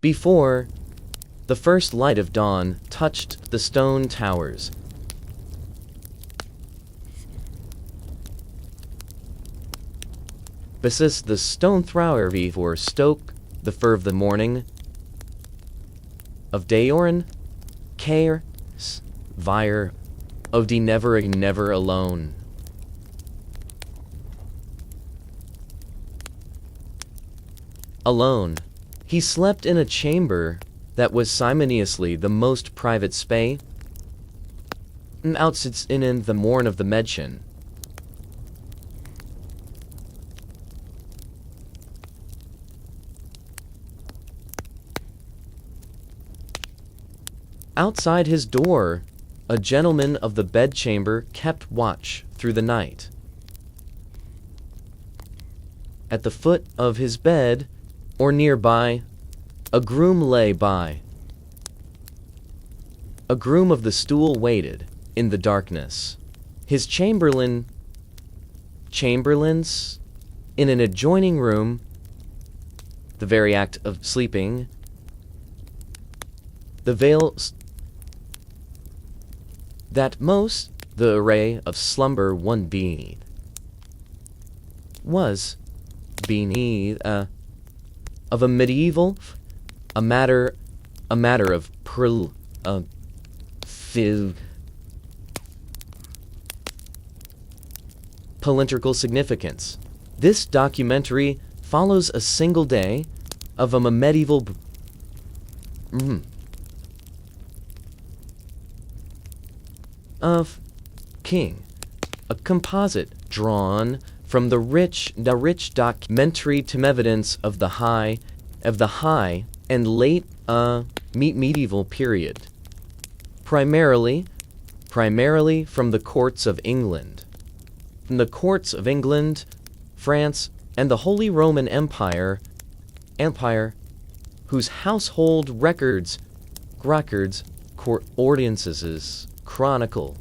Before the first light of dawn touched the stone towers, besist the stone thrower before stoke the fur of the morning of dayoren care vire of de never alone. Alone, he slept in a chamber that was simultaneously the most private space, and outsits in the morn of the Medchen. Outside his door, a gentleman of the bedchamber kept watch through the night. At the foot of his bed, or nearby, a groom lay by. A groom of the stool waited in the darkness. His chamberlains, in an adjoining room, the very act of sleeping, the veil that most the array of slumber one beneath was beneath of a medieval a matter of political significance. This documentary follows a single day of a medieval of king, a composite drawn from the rich documentary to evidence of the high and late medieval period, primarily from the courts of England, France, and the Holy Roman Empire, whose household records, court ordinances, chronicle,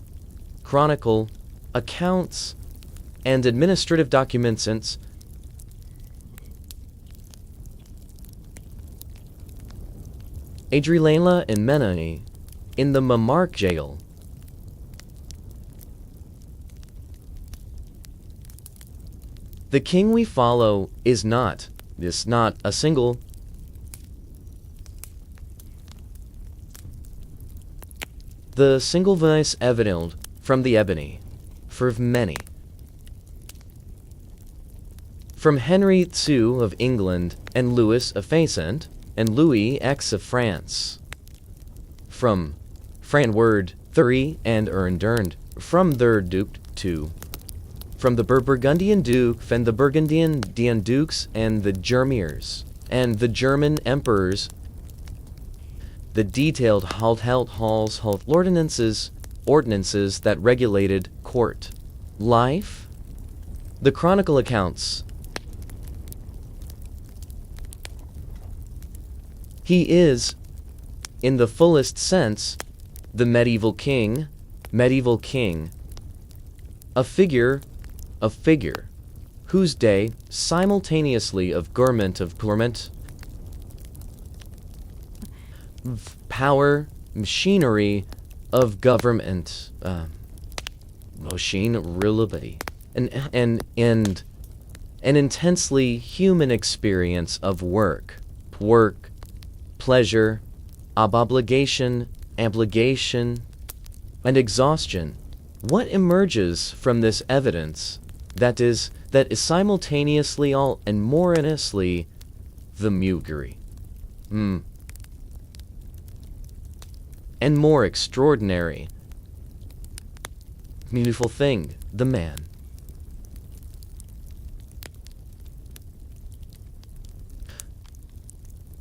accounts, and administrative documents since Adriana and Menai in the Mamark jail. The king we follow is not a single the single voice evident from the ebony, for many. From Henry II of England and Louis of Facent and Louis X of France. From Franward III and Ernderned, from their Duke II. From the Burgundian Duke and the Burgundian Dukes and the Germiers and the German emperors. The detailed ordinances that regulated court life, the chronicle accounts. He is, in the fullest sense, the medieval king, a figure, whose day, simultaneously of government, power, machinery of government, and an intensely human experience of work, pleasure, obligation, and exhaustion. What emerges from this evidence that is simultaneously all and more earnestly the muggery, and more extraordinary, beautiful thing, the man.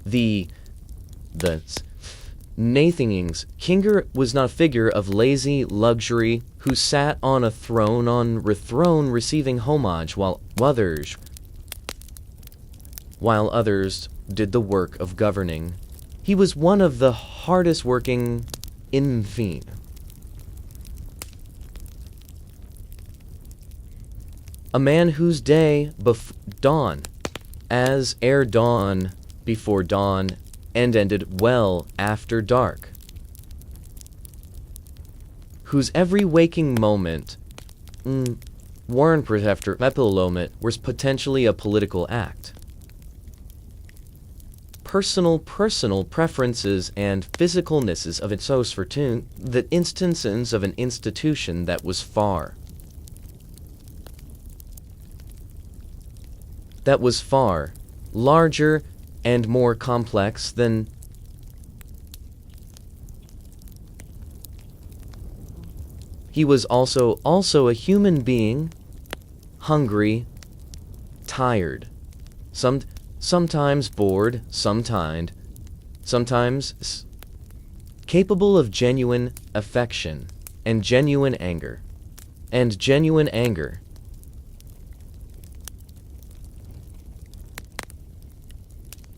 The Nathing's Kinger was not a figure of lazy luxury who sat on a throne receiving homage while others did the work of governing. He was one of the hardest working a man whose day dawn, as ere dawn before dawn, and ended well after dark, whose every waking moment, Warren after Epilomit, was potentially a political act. Personal preferences and physicalnesses of its host fortune, the instances of an institution that was far larger and more complex than he was also a human being, hungry, tired, sometimes bored, sometimes capable of genuine affection and genuine anger.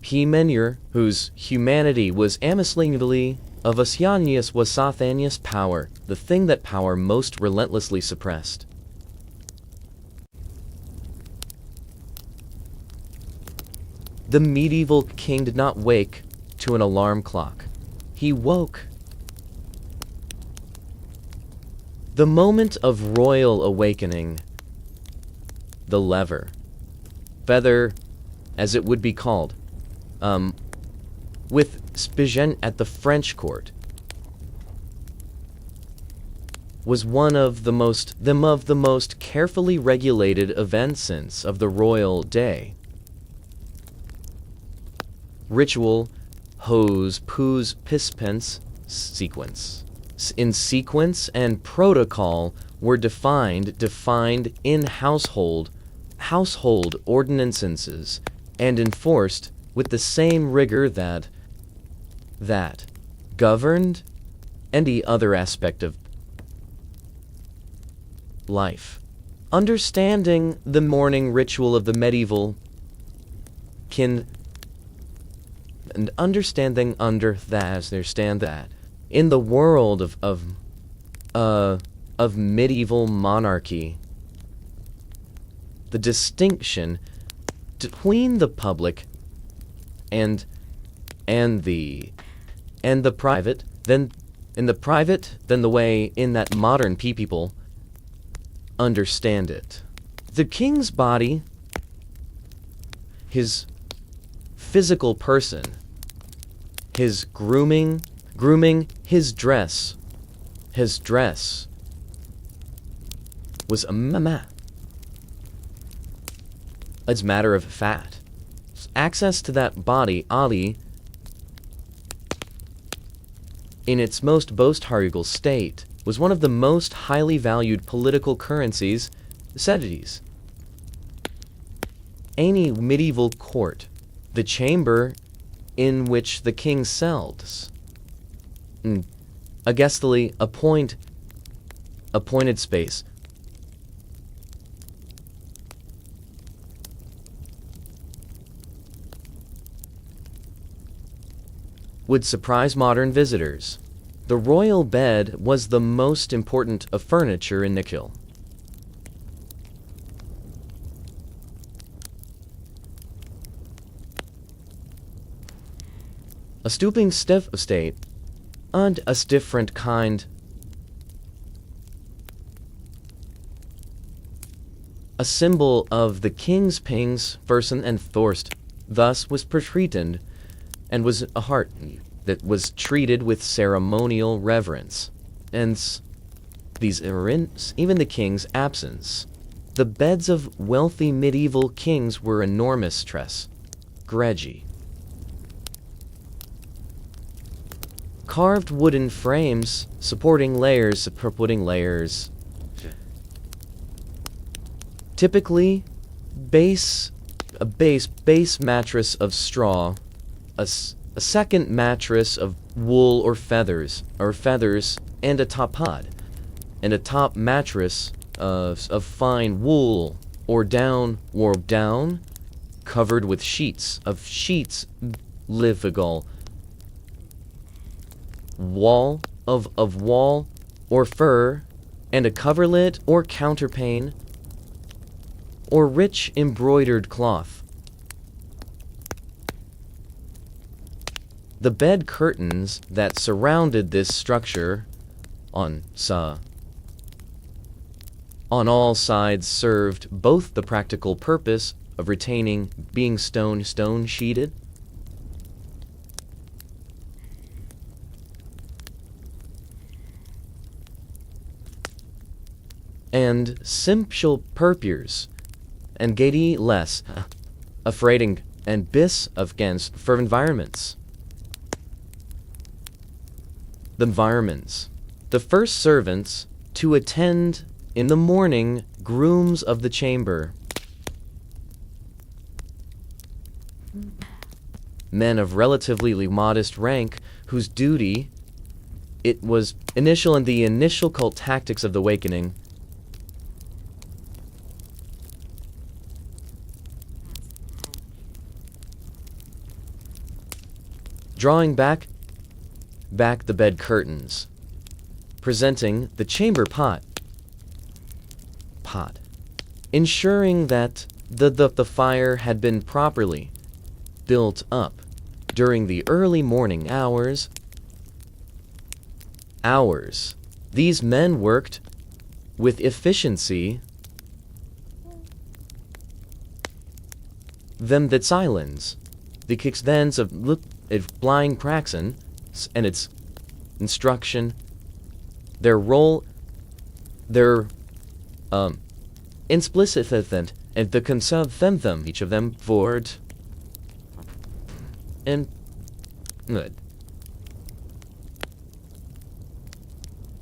He menure, whose humanity was amislingly of Oceanius was Sathanius power, the thing that power most relentlessly suppressed. The medieval king did not wake to an alarm clock. He woke. The moment of royal awakening, the lever, feather, as it would be called, with Spigen at the French court, was one of the most carefully regulated events of the royal day. Ritual, hose, poos, pispence, sequence. In sequence and protocol were defined in household ordinances and enforced with the same rigor that governed any other aspect of life. Understanding the morning ritual of the medieval kin and understand that in the world of medieval monarchy, the distinction between the public and the private, then the way in that modern people understand it. The king's body, his physical person, his grooming, his dress was a matter of fact. Access to that body, Ali, in its most boast-harigal state, was one of the most highly valued political currencies, seditities. Any medieval court, the chamber in which the king sells, a guestily appointed space, would surprise modern visitors. The royal bed was the most important of furniture in Nikhil. A stooping stiff estate, and a different kind, a symbol of the king's pings, person and thorst, thus was portrayed, and was a heart that was treated with ceremonial reverence. Hence, these errands, even the king's absence. The beds of wealthy medieval kings were enormous Gregi. Carved wooden frames supporting layers. Typically, a base mattress of straw, a second mattress of wool or feathers, and a top mattress of fine wool or down, covered with sheets, livigal, wall or fur, and a coverlet or counterpane, or rich embroidered cloth. The bed curtains that surrounded this structure on all sides served both the practical purpose of retaining being stone sheeted and simple purposes and gaiety less afraiding and bis against for environments. The environments. The first servants to attend in the morning grooms of the chamber. Men of relatively modest rank whose duty it was initial in the initial cult tactics of the awakening. Drawing back the bed curtains, presenting the chamber pot, ensuring that the fire had been properly built up during the early morning hours. These men worked with efficiency. Them that silence, the kicks thens of look at blind praxen and its instruction, their role, their implicit and the concern them each of them forward and good.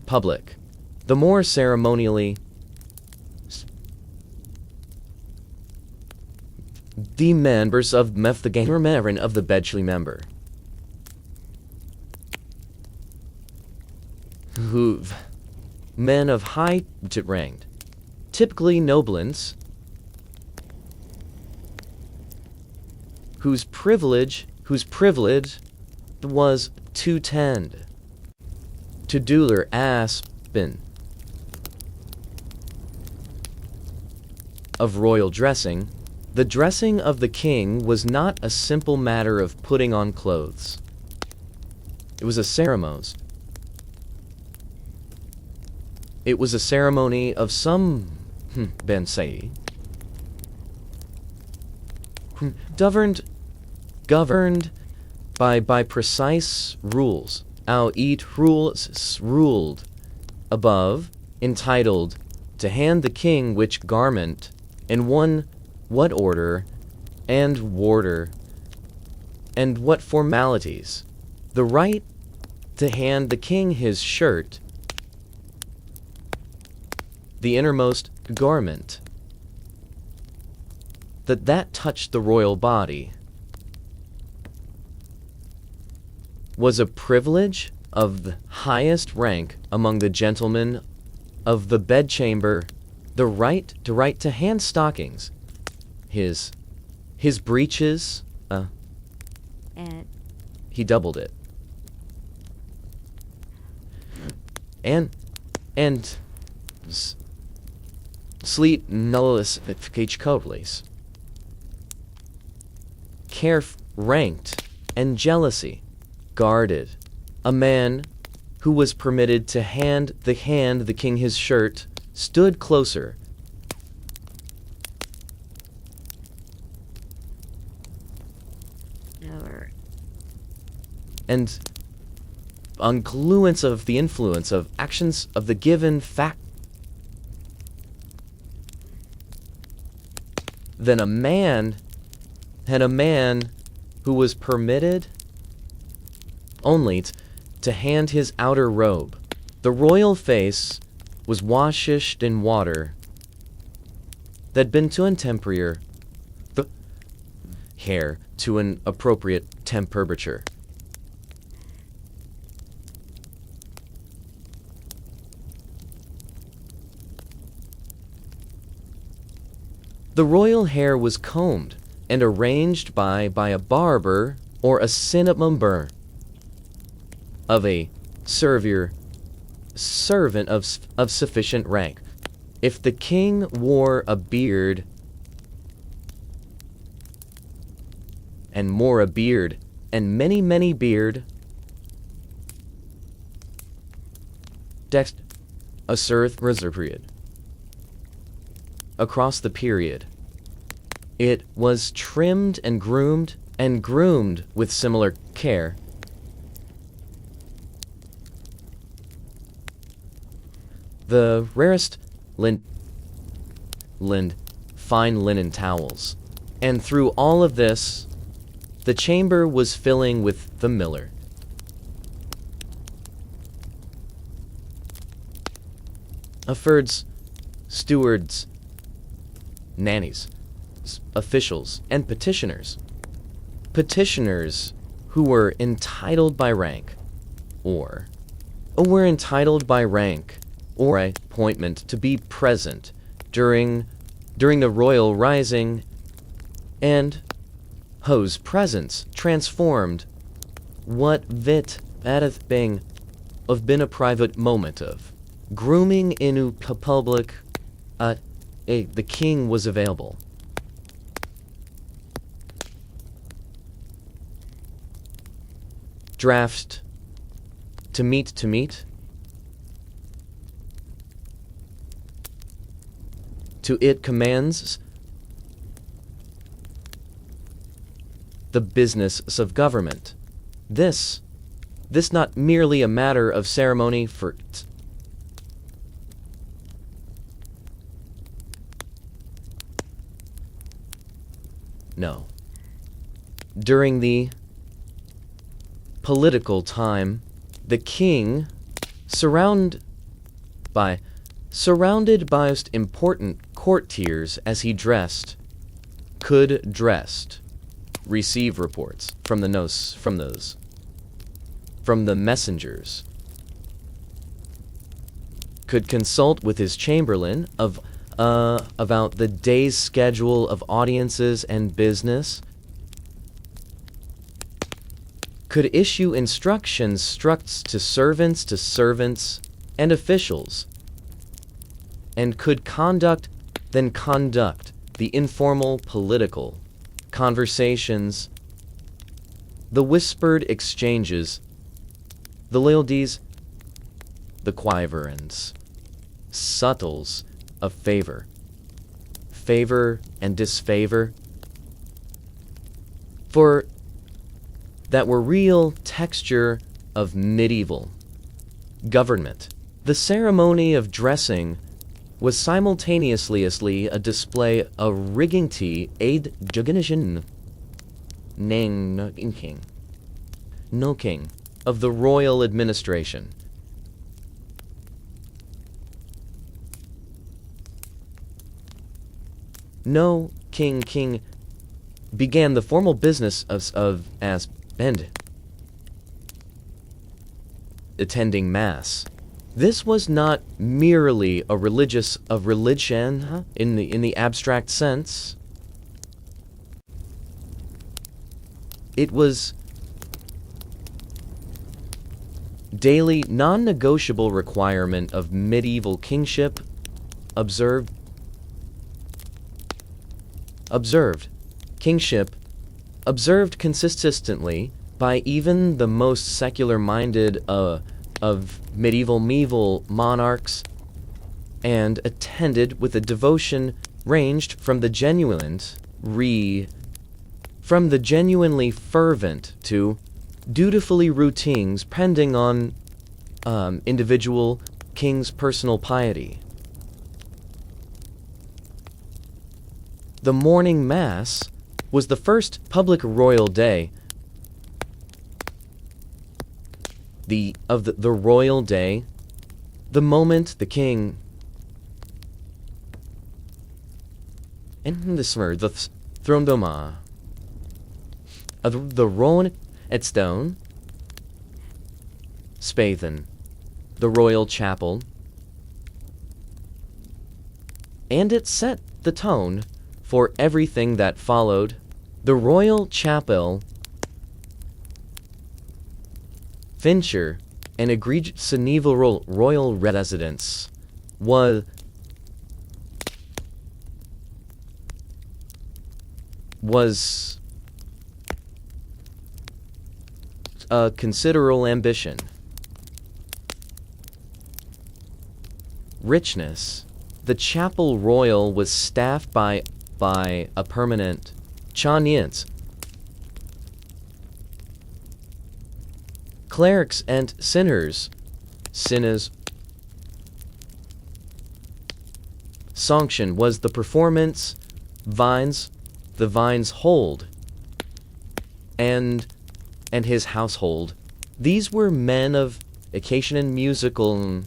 Public. The more ceremonially the members of the gamer merin of the bedchly member who men of high rank, typically noblins, whose privilege was to tend to duler aspen of royal dressing. The dressing of the king was not a simple matter of putting on clothes. It was a ceremony. It was a ceremony of some bensei governed by precise rules. Rules ruled above, entitled to hand the king which garment, in what order, and and what formalities. The right to hand the king his shirt, the innermost garment, that touched the royal body, was a privilege of the highest rank among the gentlemen of the bedchamber. The right to hand stockings, his breeches, he doubled it, and sleep nullis coatlace, care ranked and jealousy guarded. A man who was permitted to hand the king his shirt stood closer and influence of actions of the given fact than a man who was permitted only to hand his outer robe. The royal face was washed in water that'd been to temperature, the hair to an appropriate temperature. The royal hair was combed and arranged by a barber or a cinnamon of a servant of sufficient rank. If the king wore a beard, and more a beard and many beard, dext, assert reserve period. Across the period, it was trimmed and groomed with similar care. The rarest fine linen towels. And through all of this, the chamber was filling with the miller. Affords, stewards, nannies, officials, and petitioners. Petitioners who were entitled by rank, or appointment to be present during the royal rising, and whose presence transformed what vit hadth been a private moment of grooming into public. The king was available. Draft to meet. To it commands the business of government. This not merely a matter of ceremony for no. During the political time, the king, surrounded by most important courtiers as he could receive reports from the messengers, could consult with his chamberlain about the day's schedule of audiences and business, could issue instructions to servants and officials, and could conduct the informal political conversations, the whispered exchanges, the loyalties, the quiverance, subtles of favor and disfavor, for that were real texture of medieval government. The ceremony of dressing was simultaneously a display of rigging aid juganishin no king of the royal administration. No king began the formal business of as bend attending mass. This was not merely a religion in the abstract sense. It was daily non-negotiable requirement of medieval kingship, observed consistently by even the most secular-minded of medieval monarchs, and attended with a devotion ranged from the genuinely fervent to dutifully routines pending on individual king's personal piety. The morning mass was the first public royal day. The royal day, the moment the king and the throne doma of the Roan at Stone, Spathen, the royal chapel, and it set the tone for everything that followed. The royal chapel, Fincher, an egregious royal residence, was a considerable ambition. Richness. The chapel royal was staffed by a permanent chanians, clerics and sinners. Sanction was the performance, the vine's hold, and his household. These were men of occasion and musical.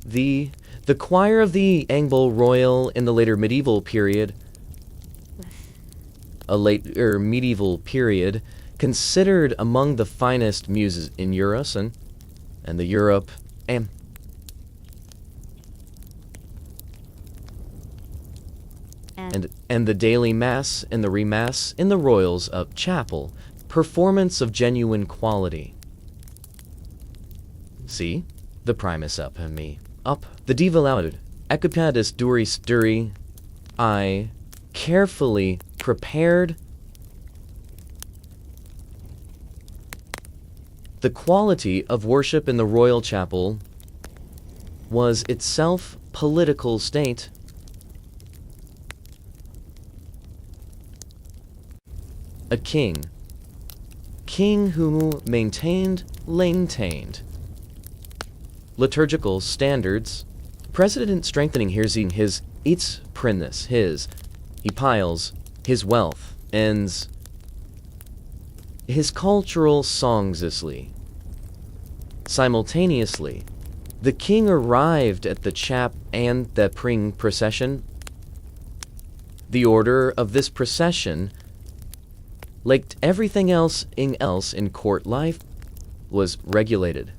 The choir of the Anglo Royal in the later medieval period, considered among the finest muses in Europe and the Europe and the daily mass and the remass in the royals of chapel, performance of genuine quality. See, the primus up and me. Up, the devalued, equipadis duris duri, I carefully prepared. The quality of worship in the royal chapel was itself political state. A king who maintained liturgical standards. President strengthening his its prince, he piles his wealth, ends his cultural songsisly. Simultaneously, the king arrived at the chap and the pring procession. The order of this procession, like everything else in court life, was regulated.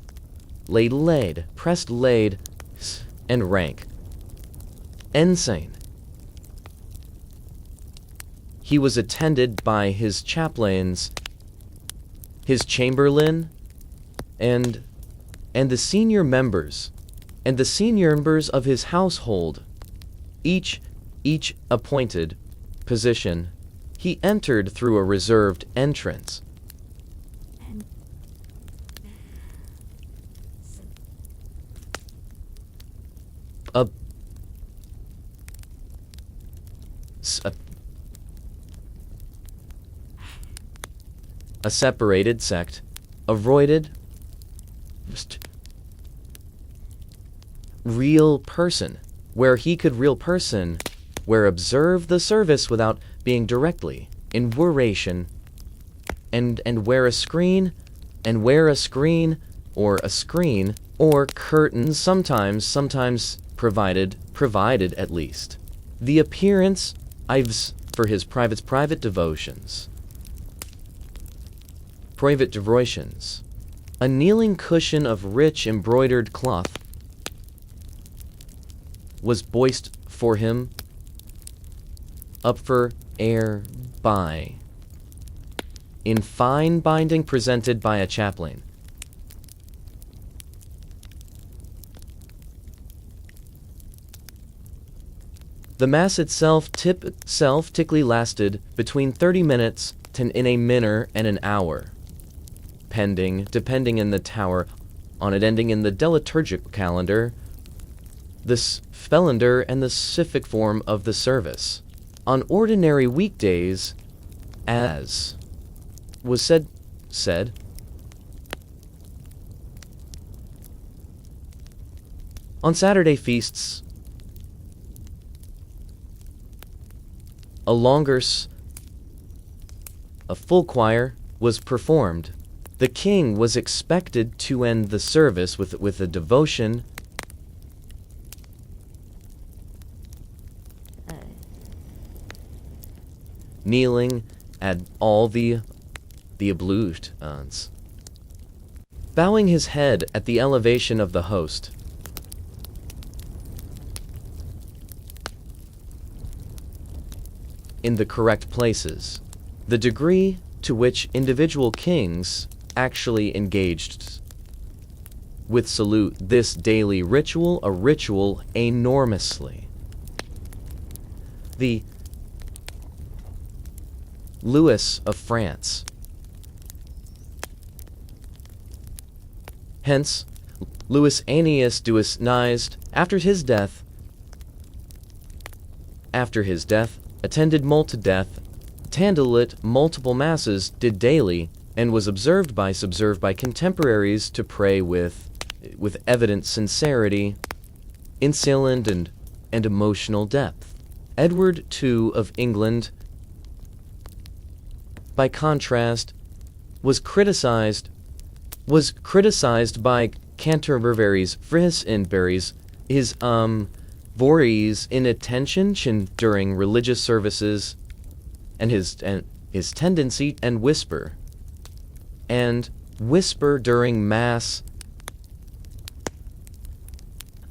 Pressed laid, and rank. Ensign. He was attended by his chaplains, his chamberlain, and the senior members of his household, each appointed position. He entered through a reserved entrance. A separated sect, avoided real person, where observe the service without being directly in oration, and wear a screen or curtains, sometimes provided at least the appearance for his private devotions. A kneeling cushion of rich embroidered cloth was boiced for him, up for air by, in fine binding presented by a chaplain. The mass itself typically lasted between 30 minutes in a minute and an hour, depending in the tower on it, ending in the deliturgic calendar, the spellender, and the civic form of the service. On ordinary weekdays, as was said, on Saturday feasts, a full choir was performed. The king was expected to end the service with a devotion kneeling at all the ablutions, bowing his head at the elevation of the host. In the correct places. The degree to which individual kings actually engaged with salute this daily ritual enormously. Louis of France. Hence, Louis Annius Duis Nized, after his death, attended multi-death, tandelit multiple masses, did daily, and was observed by contemporaries to pray with evident sincerity, insolent and emotional depth. Edward II of England, by contrast, was criticized by Canterbury's Fris and Barry's his Voorhees' inattention during religious services, and his tendency and whisper during mass,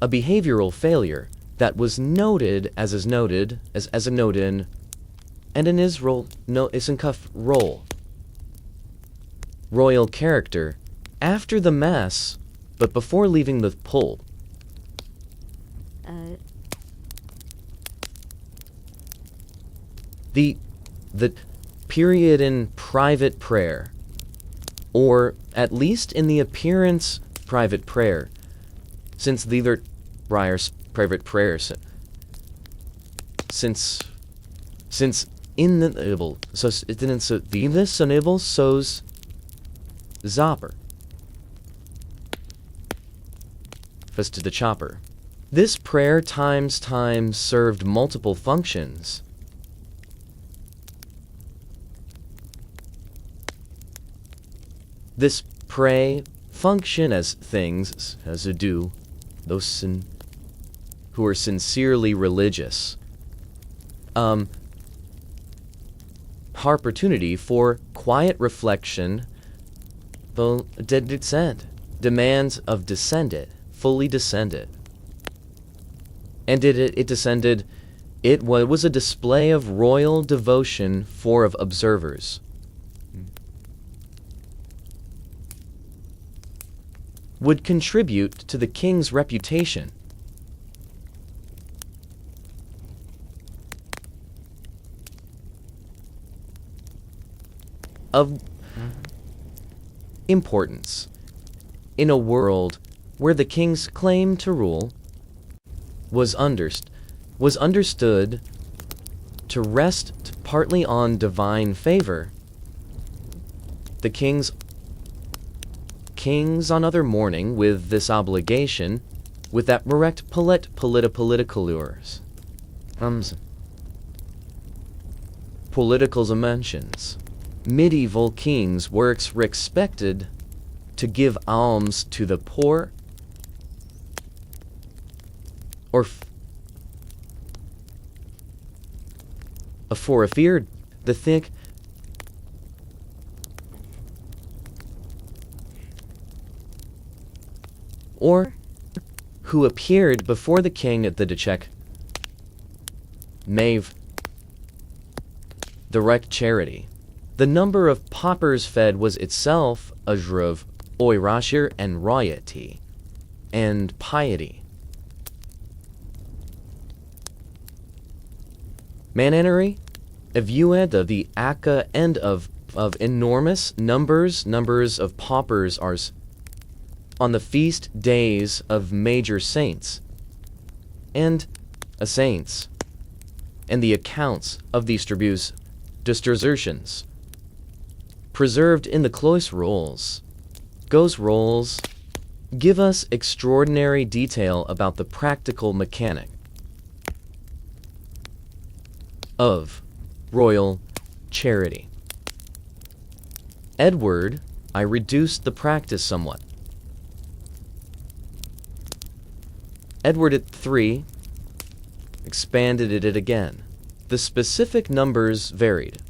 a behavioral failure that was noted as a note in and in his role royal character after the mass, but before leaving the pole. The period in private prayer, or at least in the appearance private prayer, since the Briar's private prayers, since in the so it didn't so the unable so's zapper first to the chopper. This prayer times served multiple functions. This pray function as things as a do those who are sincerely religious. Opportunity for quiet reflection, demands of descended, fully descended. And it descended, it was a display of royal devotion for of observers. Would contribute to the king's reputation. Of importance in a world where the king's claim to rule was understood to rest partly on divine favor. The kings on other mourning with this obligation, with that direct political lures. Political dimensions. Medieval kings were expected to give alms to the poor, or for feared the thick, or who appeared before the king at the Dechek, Mave, direct charity. The number of paupers fed was itself a of oirashir and royalty, and piety. Manenery, evued of the Akka and of enormous numbers of paupers are on the feast days of major saints, and saints, and the accounts of these distributions, preserved in the close rolls, give us extraordinary detail about the practical mechanic of royal charity. Edward, I reduced the practice somewhat. Edward at 3 expanded it again. The specific numbers varied,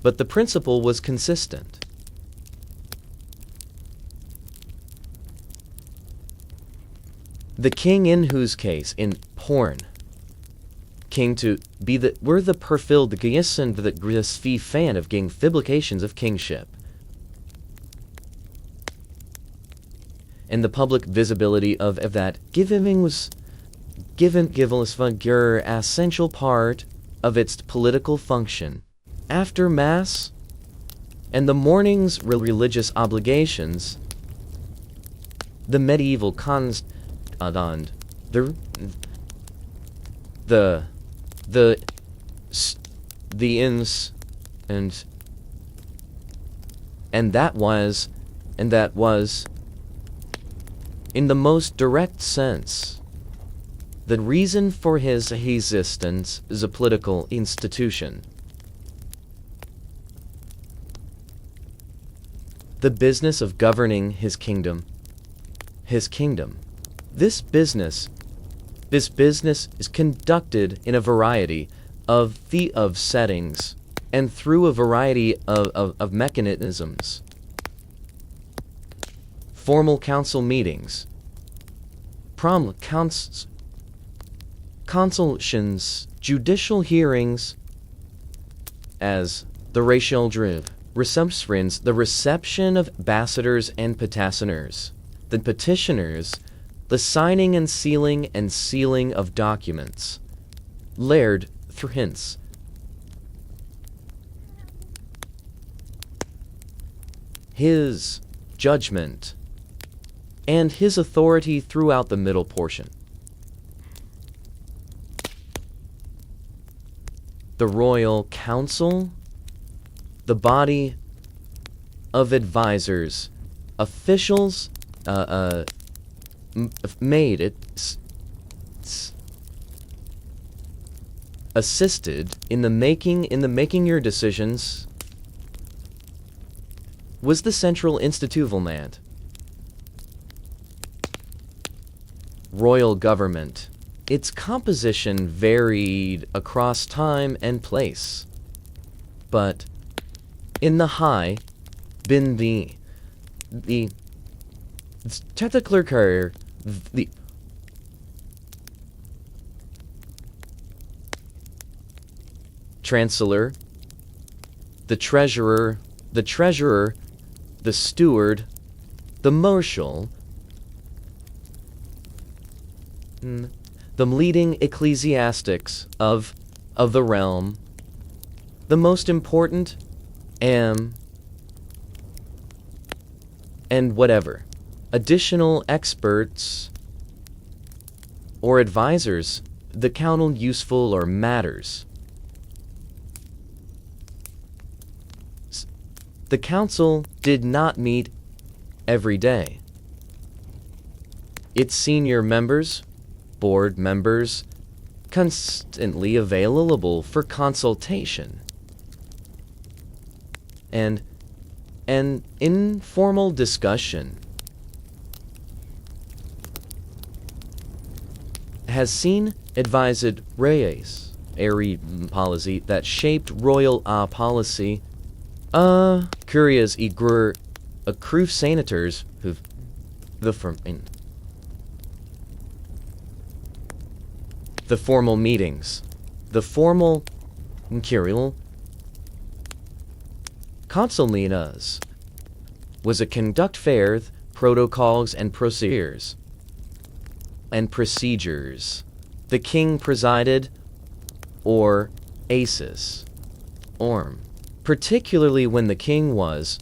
but the principle was consistent. The king, in whose case, in porn, king to be the were the perfil the giessen the grisfi fan of ging fiblications of kingship, and the public visibility of that giving was given giveless figure essential part of its political function. After Mass and the morning's religious obligations, the medieval the inns and that was in the most direct sense the reason for his existence as a political institution. The business of governing his kingdom. This business is conducted in a variety of settings and through a variety of mechanisms. Formal council meetings, consultations, judicial hearings, as the racial receptions, the reception of ambassadors and petitioners, the signing and sealing of documents, laird through hints. His judgment and his authority throughout the middle portion. The Royal Council, the body of advisors, officials, made it assisted in the making your decisions, was the central institutional royal government. Its composition varied across time and place, but in the high bin the chancellor, the treasurer, the steward, the marshal, the leading ecclesiastics of the realm, the most important and whatever additional experts or advisors the council useful or matters. The council did not meet every day. Its senior members, board members, constantly available for consultation and an informal discussion, has seen advised reyes, policy that shaped royal policy, curious accrue senators who the formal meetings, the formal curial consulinas was a conduct fair protocols and procedures. The king presided, or aces, orm. Particularly when the king was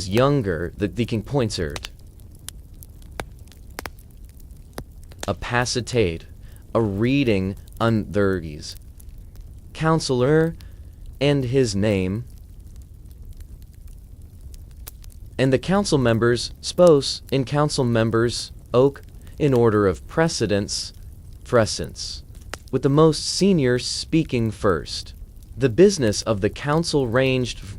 younger, the king pointed. A pacitate, a reading under these. Counselor, and his name. And the council members spose in council members oak in order of precedence, with the most senior speaking first. The business of the council ranged from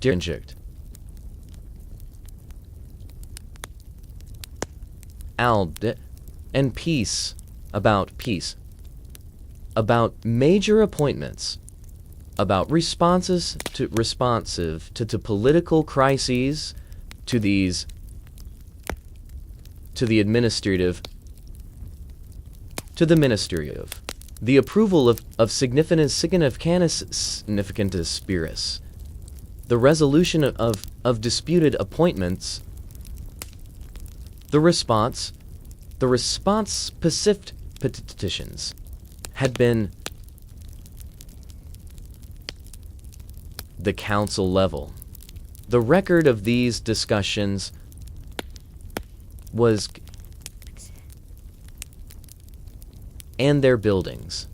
and peace, about major appointments, about responsive to political crises, to the administrative, the approval of significant spirits, the resolution of disputed appointments, the response specific petitions had been the council level. The record of these discussions was and their buildings.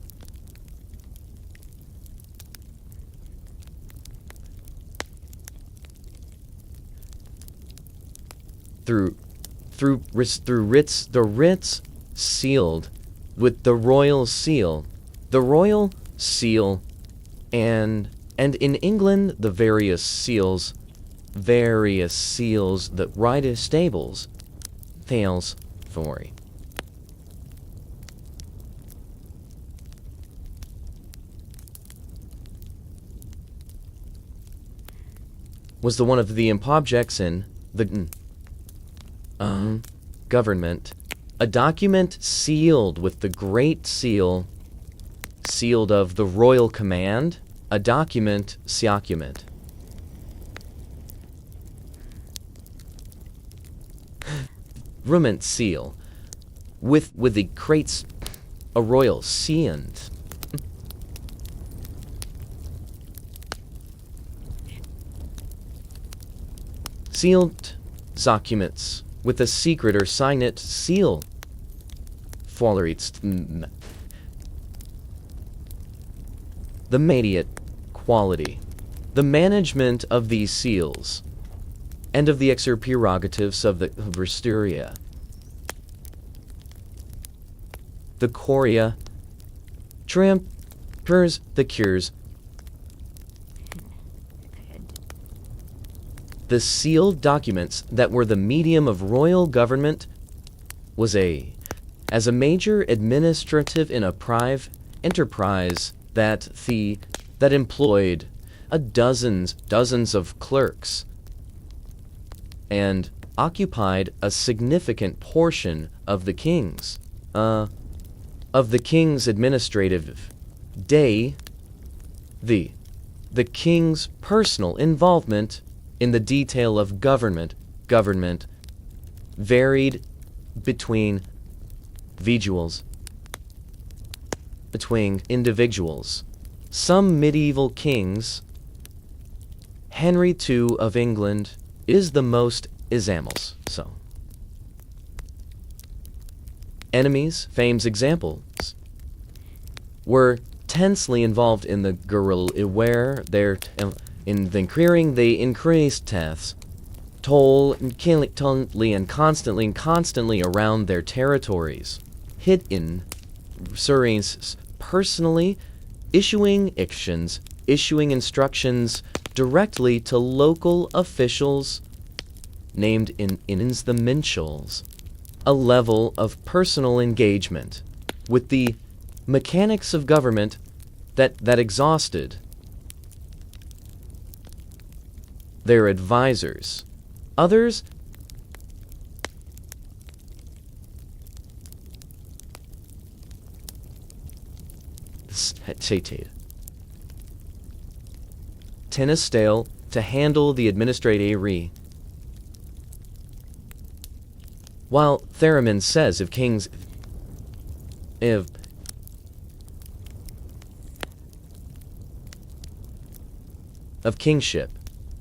Through writs, the writs sealed with the royal seal, and in England the various seals that ride stables, fails for. Was the one of the objects in the government, a document sealed with the Great Seal, sealed of the royal command, a document, seocument. Rument seal, with the crates, a royal seant. Sealed documents with a secret or signet seal. The immediate quality, the management of these seals, and of the extra prerogatives of the Resturia. The Coria, trampers, the cures, the sealed documents that were the medium of royal government was as a major administrative in a private enterprise that employed dozens of clerks and occupied a significant portion of the king's administrative day. The king's personal involvement in the detail of government varied between individuals. Some medieval kings, Henry II of England is the most examples. So, enemies, famous examples, were tensely involved in the guerrilla where in the clearing they increased deaths, toll and constantly around their territories, hid in Surrey's personally issuing instructions directly to local officials named in the minstrels, a level of personal engagement with the mechanics of government that exhausted their advisors. Others Tennisdale to handle the administrative. While Theremin says of kingship,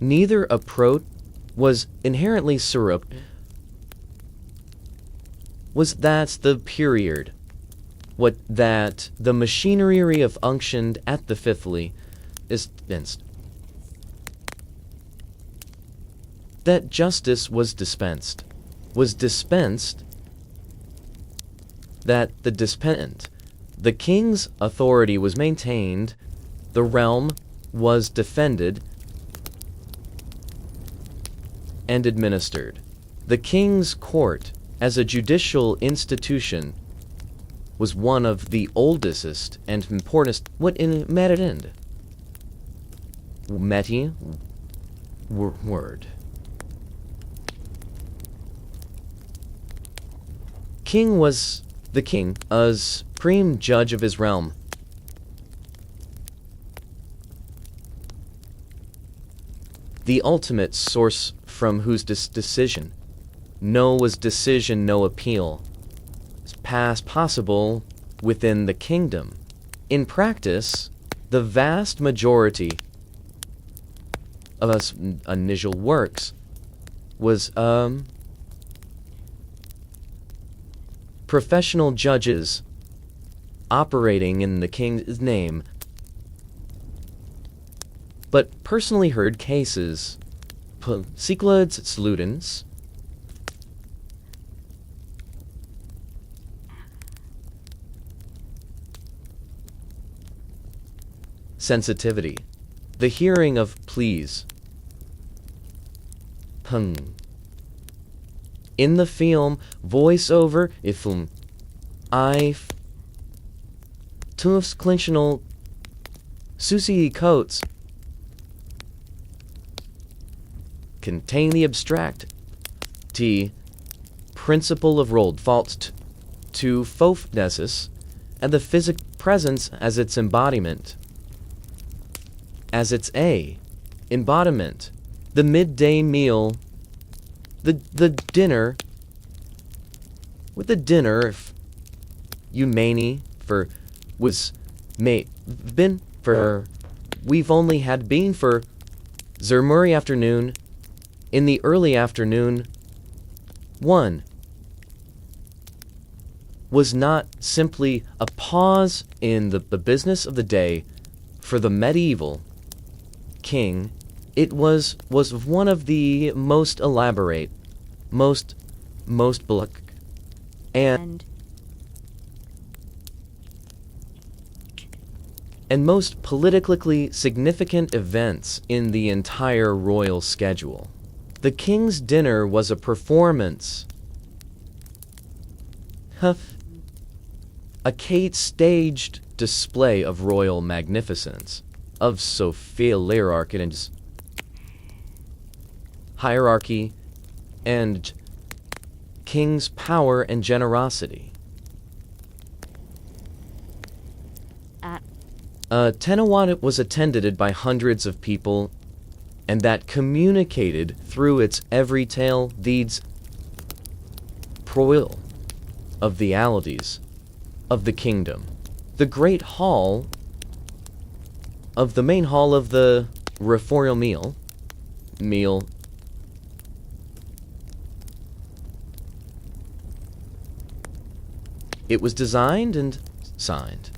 neither approach was inherently was that the period that the machinery of unctioned at the fifthly is dispensed, that justice was dispensed, that the king's authority was maintained, the realm was defended and administered. The king's court, as a judicial institution, was one of the oldest and importantest word. King was the king, as supreme judge of his realm. The ultimate source from whose decision no appeal is possible within the kingdom. In practice, the vast majority of us initial works was professional judges operating in the king's name, but personally heard cases, secluded students, sensitivity, the hearing of please, in the film, voiceover, ifum, tufts clinchional, Susie coats, contain the abstract, principle of rolled faults, to fofnesis, and the physic presence as its embodiment, as its embodiment, the midday meal, the dinner, with the dinner, if humani for was been for we've only had been for Zermuri afternoon, in the early afternoon, one was not simply a pause in the business of the day for the medieval king. It was one of the most elaborate, most black, and most politically significant events in the entire royal schedule. The king's dinner was a performance, a staged display of royal magnificence, of Sophia Lararkin's hierarchy, and king's power and generosity. Tenawat was attended by hundreds of people, and that communicated through its every tale deeds proil of the alities of the kingdom. The great hall of the main hall of the Reforial meal. It was designed and signed.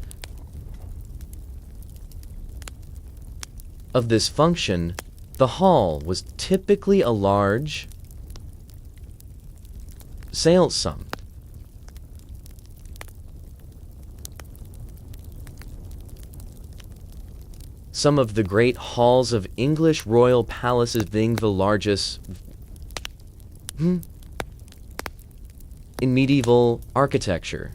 Of this function, the hall was typically a large sales sum. Some of the great halls of English royal palaces being the largest in medieval architecture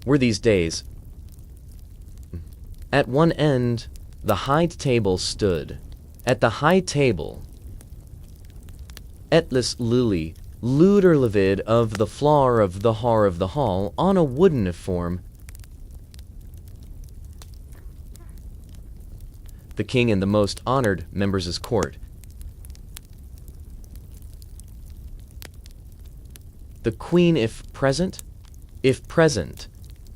were these days. At one end, the high table stood. At the high table, etlis lily, luderlivid of the floor of the hall, on a wooden form, the king and the most honored members of his court. The queen if present,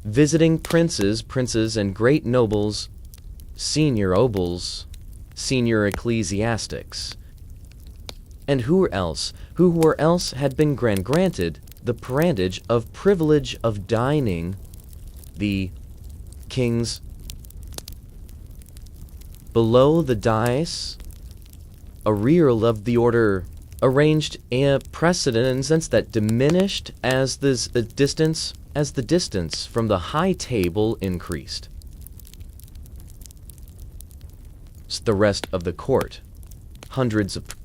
visiting princes and great nobles, senior nobles, senior ecclesiastics, and who were else had been granted the privilege of dining the king's below the dais, a real of the order arranged a precedence that diminished as the distance from the high table increased. The rest of the court, hundreds of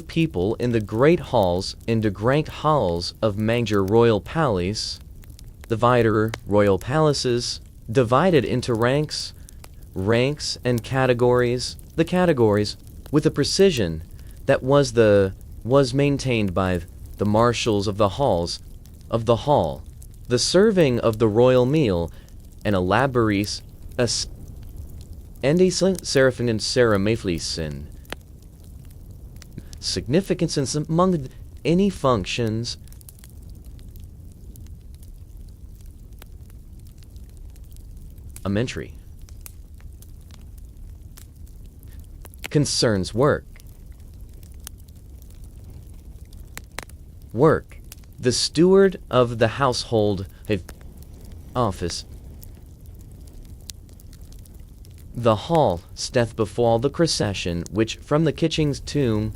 people in the great halls, in the great halls of major royal palaces, the wider royal palaces, divided into ranks and categories, the categories with a precision that was maintained by the marshals of the hall, the serving of the royal meal, and elaboris, and a seraphim and seramaflisin. Significance among any functions elementary. Concerns work. Work. The steward of the household office. The hall steth befall the procession which from the kitchen's tomb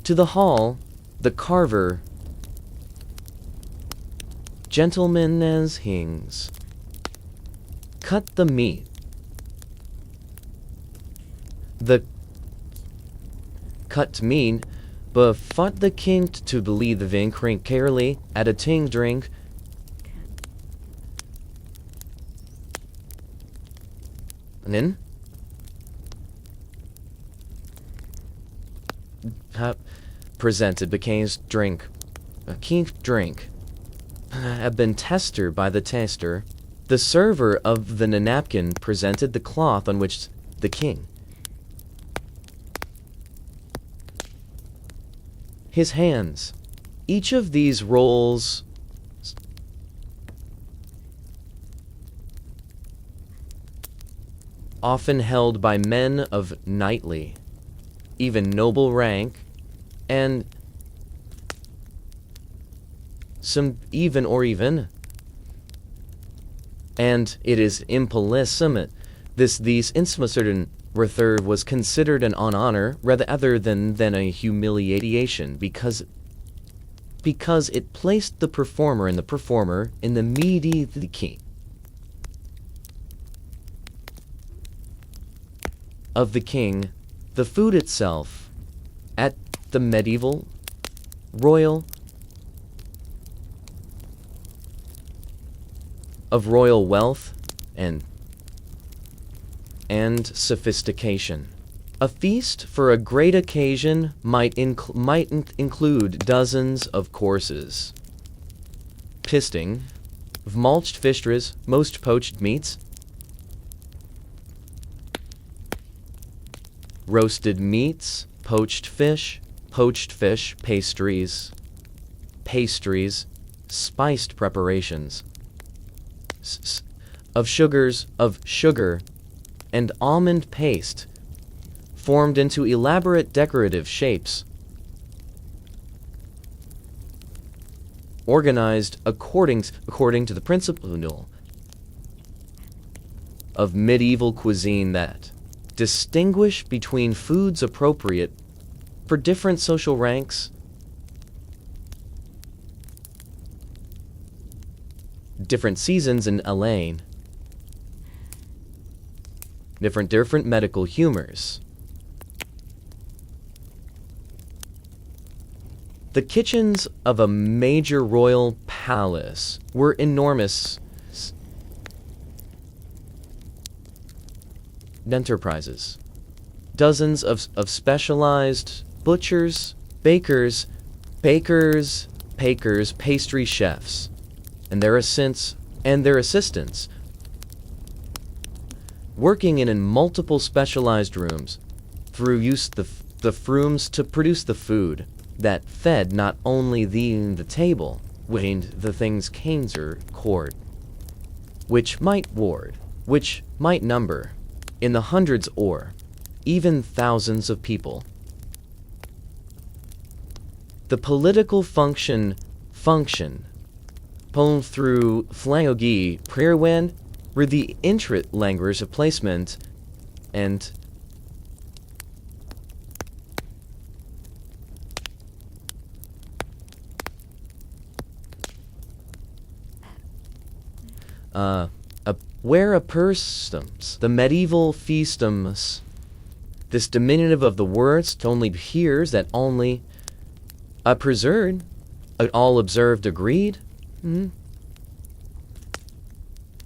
to the hall the carver gentleman as hings cut the meat. The cut meat befought the king to believe the vin crink carely at a ting drink. Nin? Presented the king's drink. A king drink. Had been tester by the taster. The server of the napkin presented the cloth on which the king. His hands. Each of these roles often held by men of knightly, even noble rank, and some even, and it is impolissimate. These insummation reserve was considered an honor rather than a humiliation, because it placed the performer in the medieval of the king, the food itself, at the medieval, royal, of royal wealth and sophistication. A feast for a great occasion might include dozens of courses. Pisting, of mulched fishes, most poached meats, roasted meats, poached fish, pastries, spiced preparations, of sugar, and almond paste, formed into elaborate decorative shapes, organized according to the principle of medieval cuisine that distinguish between foods appropriate for different social ranks, different seasons in Elaine, different medical humors. The kitchens of a major royal palace were enormous enterprises. Dozens of specialized butchers, bakers, pastry chefs, and their assistants, working in multiple specialized rooms, through use the frooms to produce the food that fed not only the table, and the things Cainser court, which might number in the hundreds or even thousands of people. The political function pulled through flagogi prairwen were the intricate language of placement and where a persums, the medieval feastums, this diminutive of the words only hears that only a preserved, all observed agreed,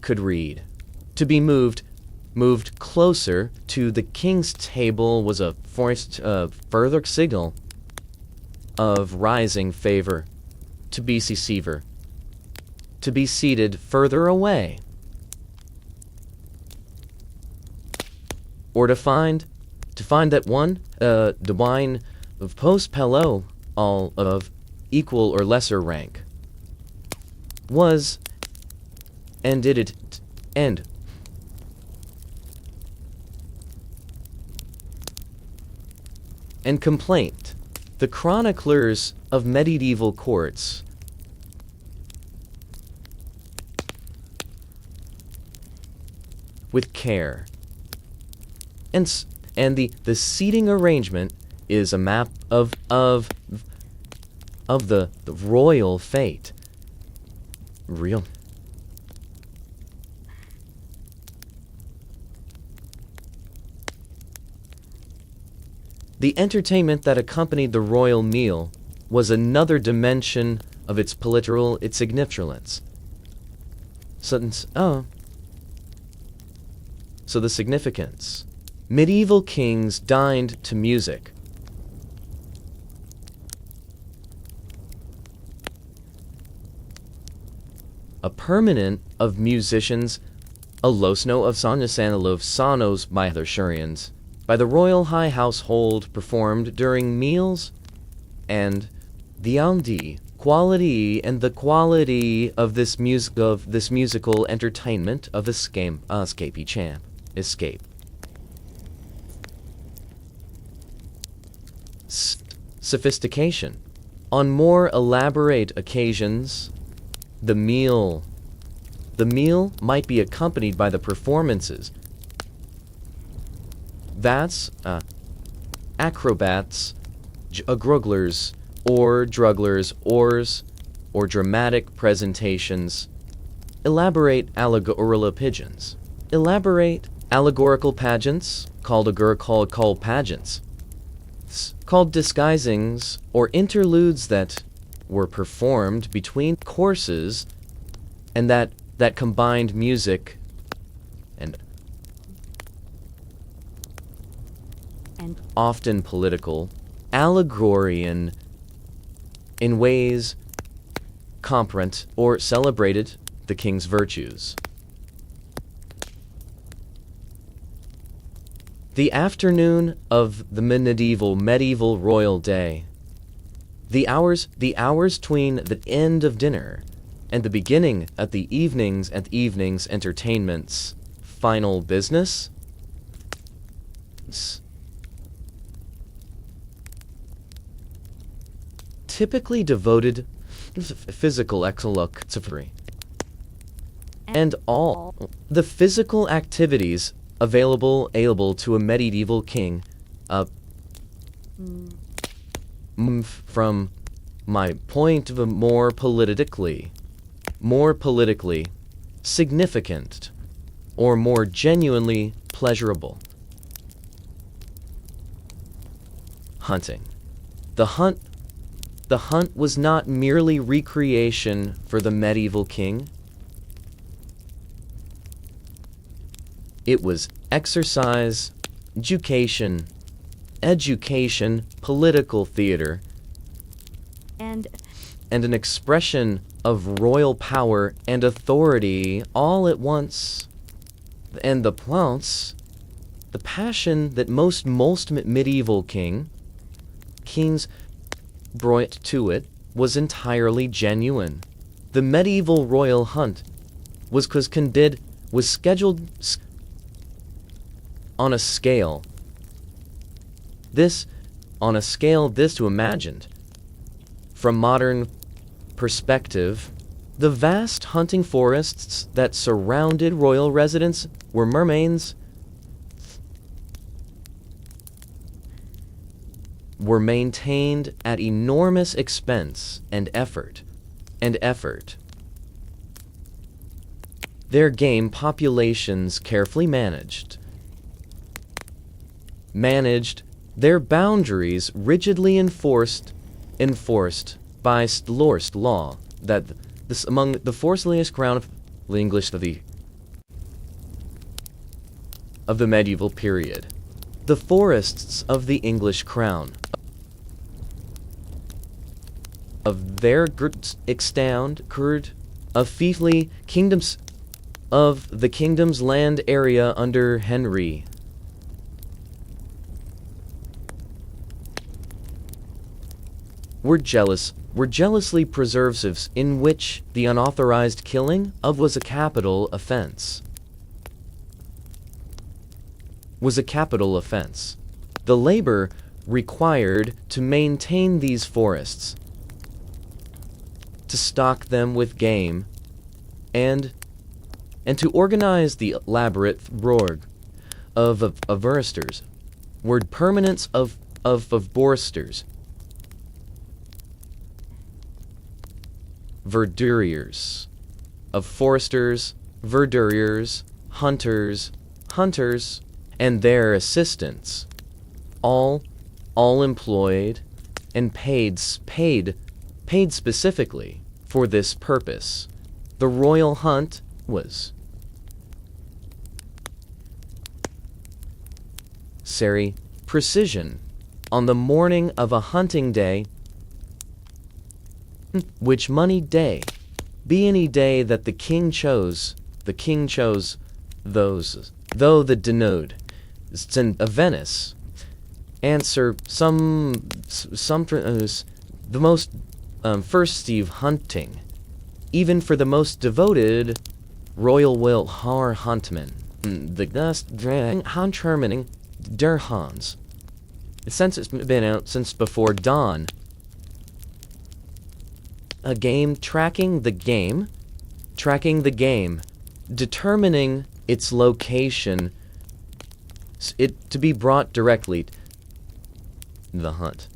could read. To be moved closer to the king's table was a forced further signal of rising favor. To be seated further away, or to find that one the wine of post pello all of equal or lesser rank. was, and did it, and complaint. The chroniclers of medieval courts with care. And the seating arrangement is a map of the royal fate. Real. The entertainment that accompanied the royal meal was another dimension of its political significance. So the significance. Medieval kings dined to music. A permanent of musicians, a losno of sonasanalov sonos by the Shurians, by the royal high household performed during meals, and the quality and the quality of this musical entertainment of escape. Sophistication. On more elaborate occasions, the meal might be accompanied by the performances. That's acrobats, grugglers, or drugglers, or dramatic presentations. Elaborate allegorical pageants. Elaborate allegorical pageants, called pageants, called disguisings, or interludes that were performed between courses, and that combined music and often political allegory in ways comprehend or celebrated the king's virtues. The afternoon of the medieval royal day. The hours between the end of dinner and the beginning at the evening's entertainments. Final business. Typically devoted physical activity. And all the physical activities available to a medieval king, from my point of more politically significant, or more genuinely pleasurable. Hunting. The hunt was not merely recreation for the medieval king. It was exercise, education, political theater, and an expression of royal power and authority all at once. And the passion that most medieval kings brought to it was entirely genuine. The medieval royal hunt was scheduled on a scale to imagined. From modern perspective, the vast hunting forests that surrounded royal residence were maintained at enormous expense and effort. Their game populations carefully managed, their boundaries rigidly enforced by Lorst law, that this among the forceliest crown of the English of the medieval period. The forests of the English crown of their extant of fiefly kingdoms of the kingdom's land area under Henry were were jealously preservatives in which the unauthorized killing of was a capital offense. The labor required to maintain these forests, to stock them with game, and to organize the elaborate roarg of foresters, were permanents of foresters, verduriers, of foresters, verduriers, hunters, and their assistants, all employed and paid specifically for this purpose. The royal hunt was precision on the morning of a hunting day, which money day be any day that the king chose those, though the denote of Venice answer the most first Steve hunting, even for the most devoted royal will har huntman, the dust drang huntermaning der Hans. Since it's been out since before dawn. A game tracking the game, determining its location, it to be brought directly the hunt.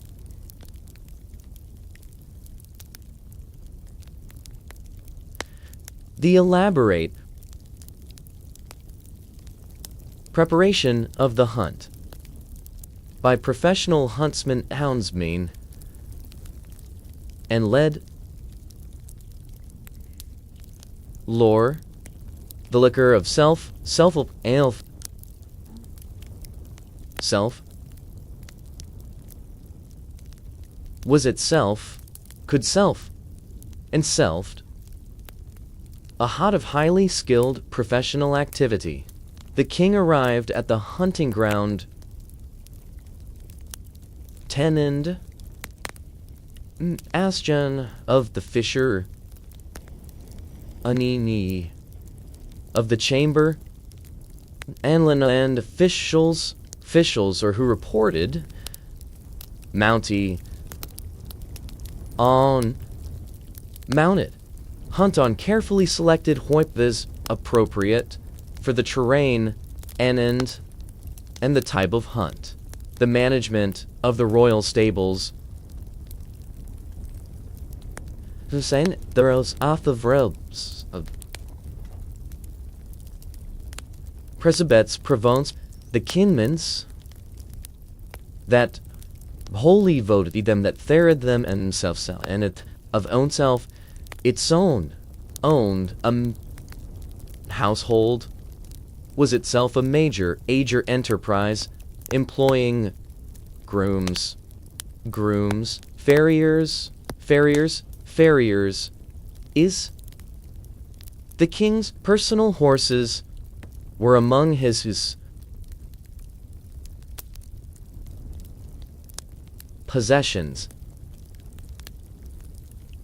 The elaborate preparation of the hunt by professional huntsmen, houndsmen, and led lore, the liquor of self, was itself, could self, and selfed, a hot of highly skilled professional activity. The king arrived at the hunting ground tenend Asjan of the fisher Anini of the chamber Anlin and officials or who reported mounted hunt on carefully selected hoipes appropriate for the terrain and the type of hunt. The management of the royal stables Hussein Theros Athavrebs of Presabets Provence, the kinmans that wholly voted them that therid them and themselves and it of own self its owned household was itself a major enterprise employing grooms, farriers is the king's personal horses were among his possessions,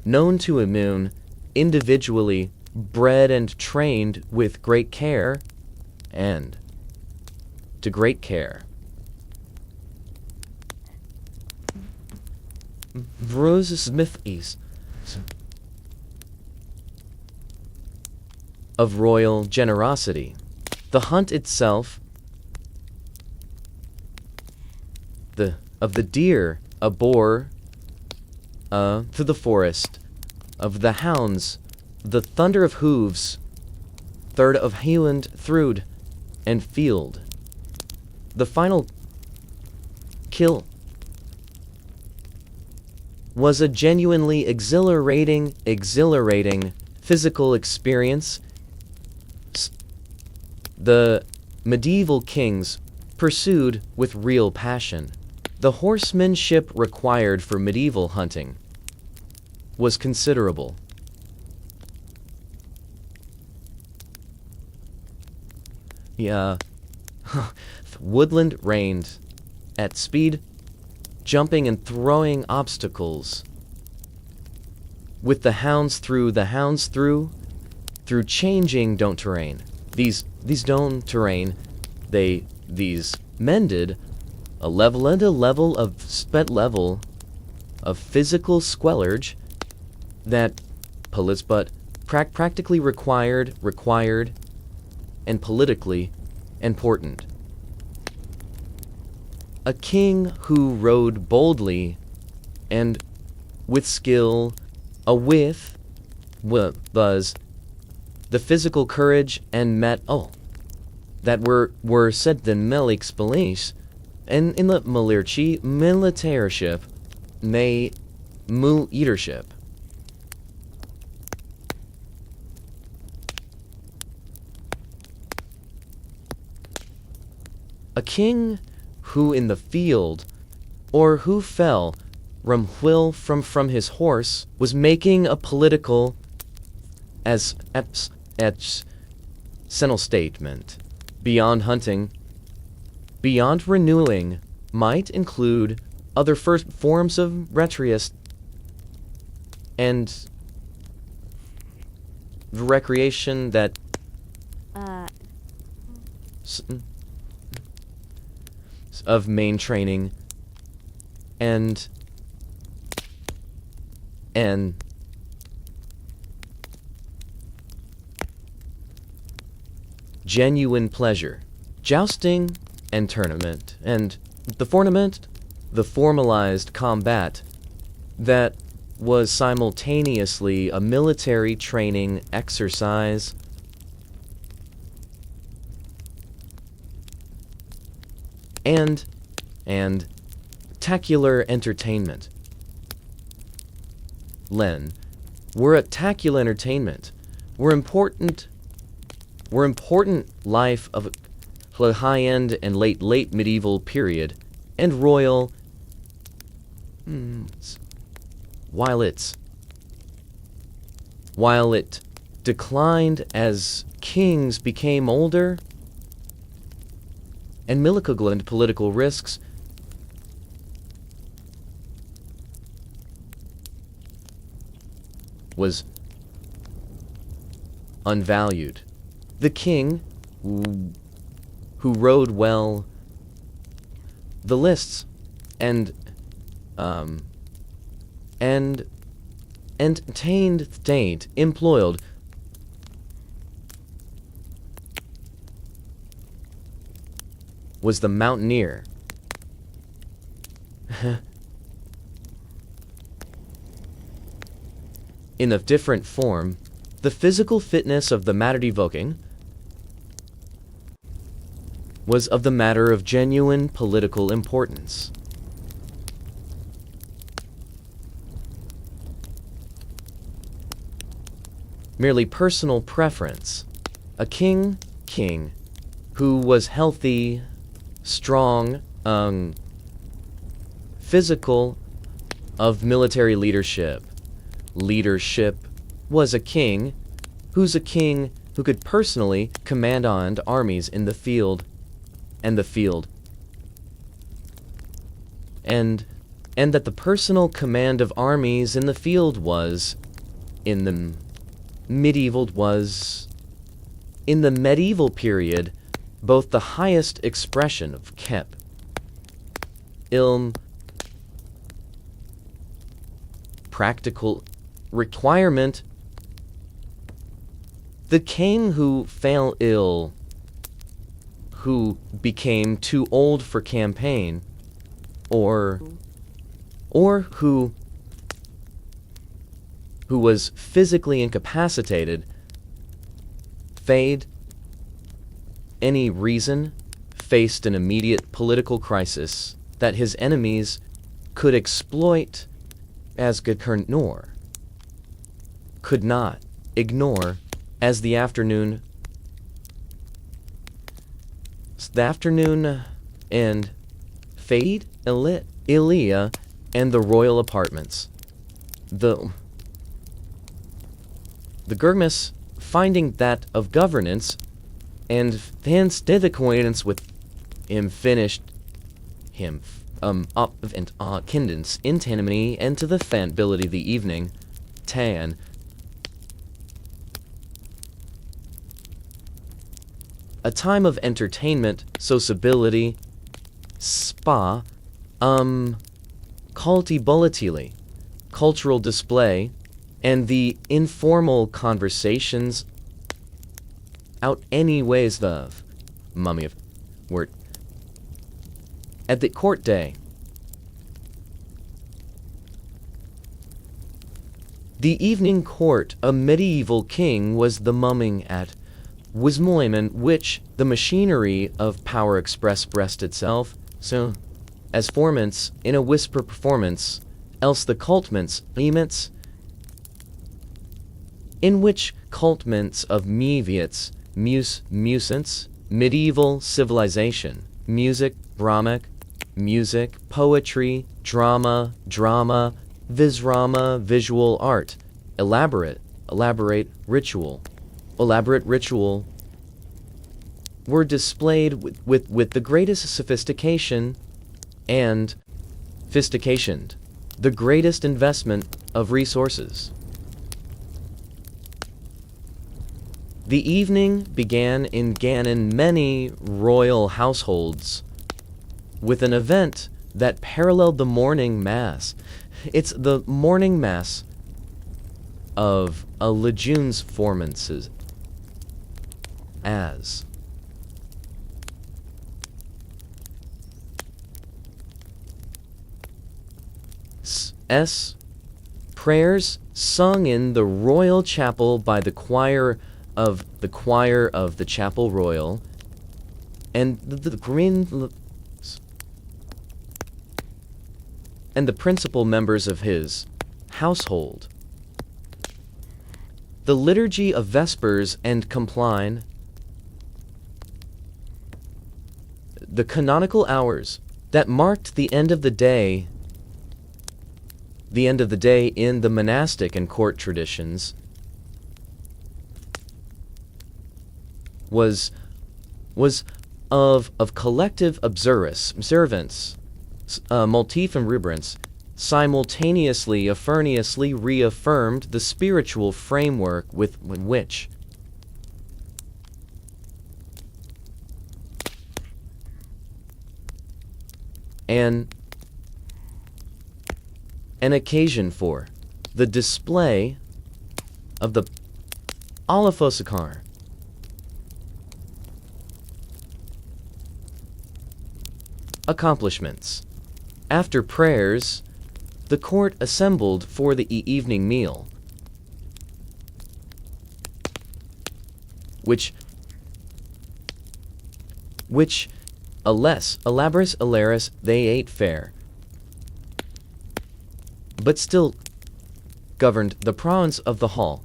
known to immune, individually bred and trained with great care, and to great care. Rose Smith East of royal generosity. The hunt itself, of the deer, a boar, through the forest, of the hounds, the thunder of hooves, third of Hieland, Thrud, and Field. The final kill was a genuinely exhilarating physical experience. The medieval kings pursued with real passion. The horsemanship required for medieval hunting was considerable. Woodland reigned at speed, jumping and throwing obstacles. with the hounds through changing don't terrain. These don't terrain, these mended a level of physical squelage that but practically required and politically important. A king who rode boldly and with skill, was the physical courage and that were said than Melik's beliefs, and in the militaryship, leadership. A king who in the field, or who fell from his horse, was making a political senile statement. Beyond hunting, beyond renewing, might include other first forms of rhetoric and recreation that of main training and genuine pleasure, jousting and tournament, and the formalized combat that was simultaneously a military training exercise and tacular entertainment. Were a tacular entertainment, were important life of a high-end and late medieval period, and royal, while it declined as kings became older, and and political risks was unvalued. The king, who rode well the lists and entertained state employed was the mountaineer. In a different form, the physical fitness of the matter evoking was of the matter of genuine political importance. Merely personal preference. A king who was healthy, strong, physical, of military leadership. Leadership was a king who could personally command armies in the field, and that the personal command of armies in the field was, in the medieval period, both the highest expression of practical requirement. The king who fell ill, who became too old for campaign, or who was physically incapacitated, any reason, faced an immediate political crisis that his enemies could exploit as could not ignore as the afternoon and fade Ilia and the royal apartments. The Gurmis, finding that of governance, and hence did acquaintance with him, finished him up and kindence intimity and to the fanability of the evening, tan. A time of entertainment, sociability, spa, culti cultural display, and the informal conversations out any ways of mummy of word at the court day. The evening court, a medieval king was the mumming at Wismoimen, which the machinery of power expressed itself, so as formants in a whisper performance, else the cultments, emits, in which cultments of meviets, musence, medieval civilization, music, Brahmic, music, poetry, drama, visrama, visual art, elaborate ritual, were displayed with the greatest sophistication and fisticationed, the greatest investment of resources. The evening began in many royal households with an event that paralleled the morning mass. It's the morning mass of a legion's performances as prayers sung in the royal chapel by the choir of the chapel royal, and the principal members of his household. The liturgy of Vespers and Compline, the canonical hours that marked the end of the day in the monastic and court traditions, was of collective observance, multifem reverence, simultaneously reaffirmed the spiritual framework with which an occasion for the display of the Alafosakar. Accomplishments. After prayers, the court assembled for the evening meal, which elaborous they ate fair, but still governed the province of the hall.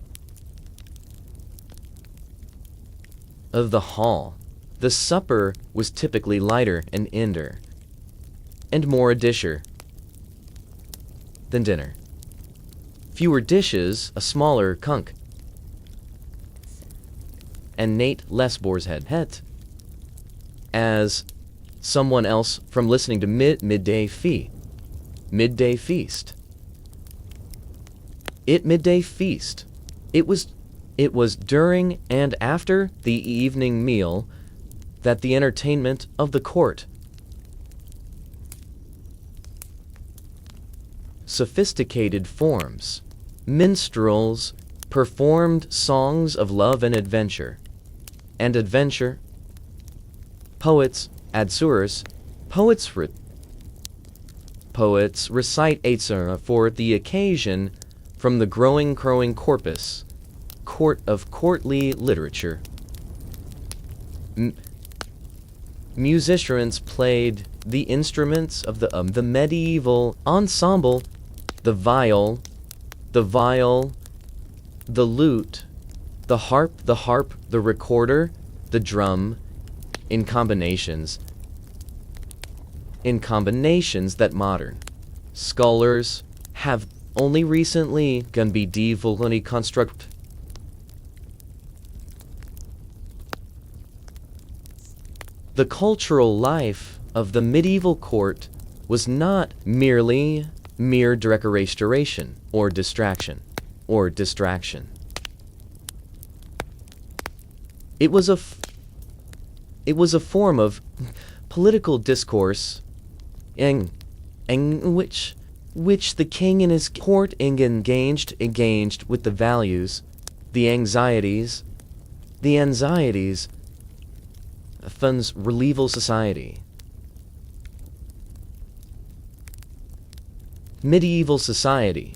The supper was typically lighter and inder, and more a disher than dinner. Fewer dishes, a smaller kunk, and Nate less boar's head. As someone else from listening to midday feast. Midday feast. It was during and after the evening meal that the entertainment of the court, sophisticated forms, minstrels performed songs of love and adventure, poets, adsurers, poets recite Aitzera for the occasion from the growing corpus, of courtly literature. Musicians played the instruments of the medieval ensemble, the viol, the lute, the harp, the recorder, the drum, in combinations that modern scholars have only recently can be construct. The cultural life of the medieval court was not mere decoration or distraction. or distraction. It was a form of political discourse in which the king and his court engaged with the values, the anxieties of medieval society. Medieval society.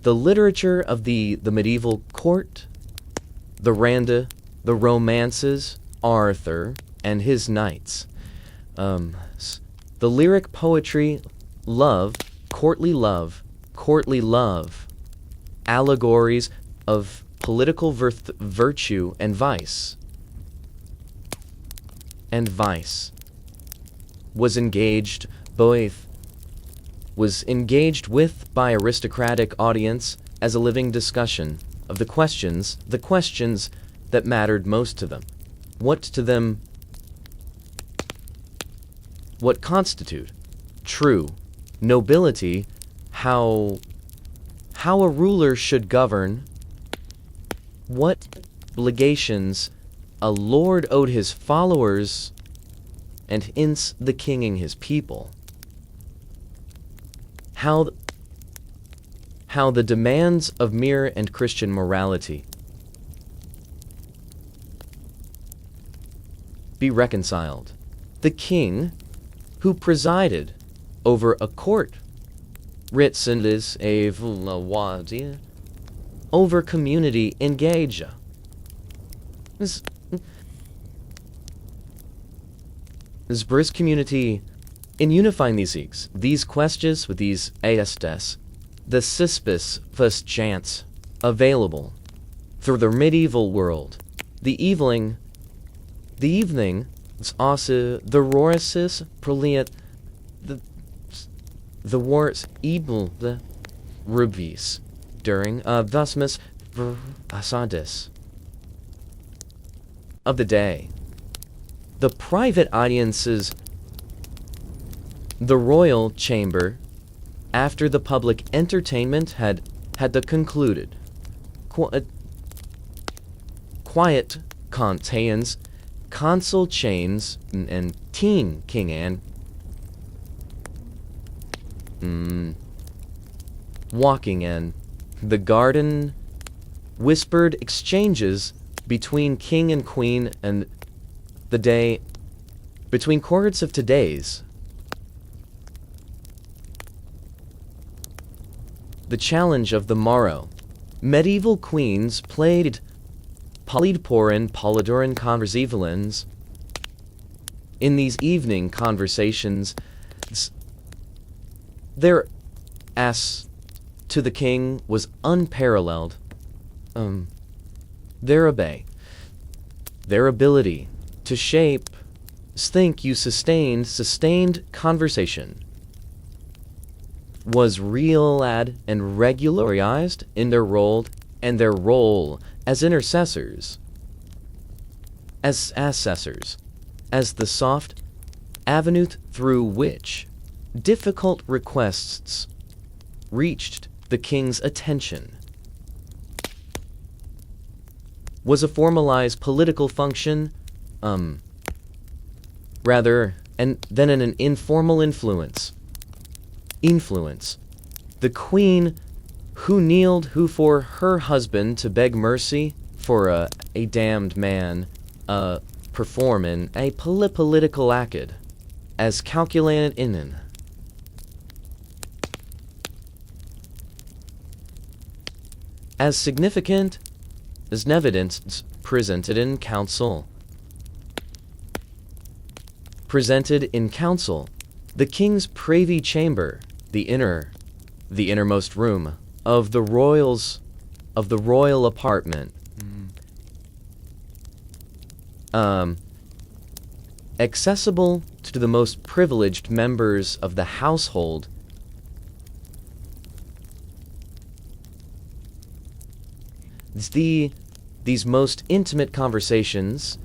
The literature of the medieval court, the romances, Arthur and his knights, the lyric poetry, courtly love, allegories of political virtue and vice, was engaged with by aristocratic audience as a living discussion of the questions that mattered most to them. What constitute true nobility, how a ruler should govern, what obligations a lord owed his followers, and hence the kinging his people. How the demands of mere and Christian morality be reconciled. The king, who presided over a court, over community engage. This brisk community in unifying these questions with these aestes, the cispus first chance available through the medieval world. The evening is also the rorisis proliat, the wars evil the rubis during thusmus asadis of the day. The private audiences, the royal chamber, after the public entertainment had concluded. Quiet contains console chains and teen king and walking in the garden, whispered exchanges between king and queen and the day, between courts of today's. The challenge of the morrow. Medieval queens played Polydporin, Polydoran conversations. In these evening conversations, their ass to the king was unparalleled. Their ability to shape, sustained conversation was real and regularized in their role as intercessors, as assessors, as the soft avenue through which difficult requests reached the king's attention. Was a formalized political function, rather than an informal influence. The queen who kneeled for her husband to beg mercy for a damned man, perform in a political act as calculated in as significant as evidence presented in council. The king's privy chamber, the innermost room of the royal apartment, accessible to the most privileged members of the household. These most intimate conversations,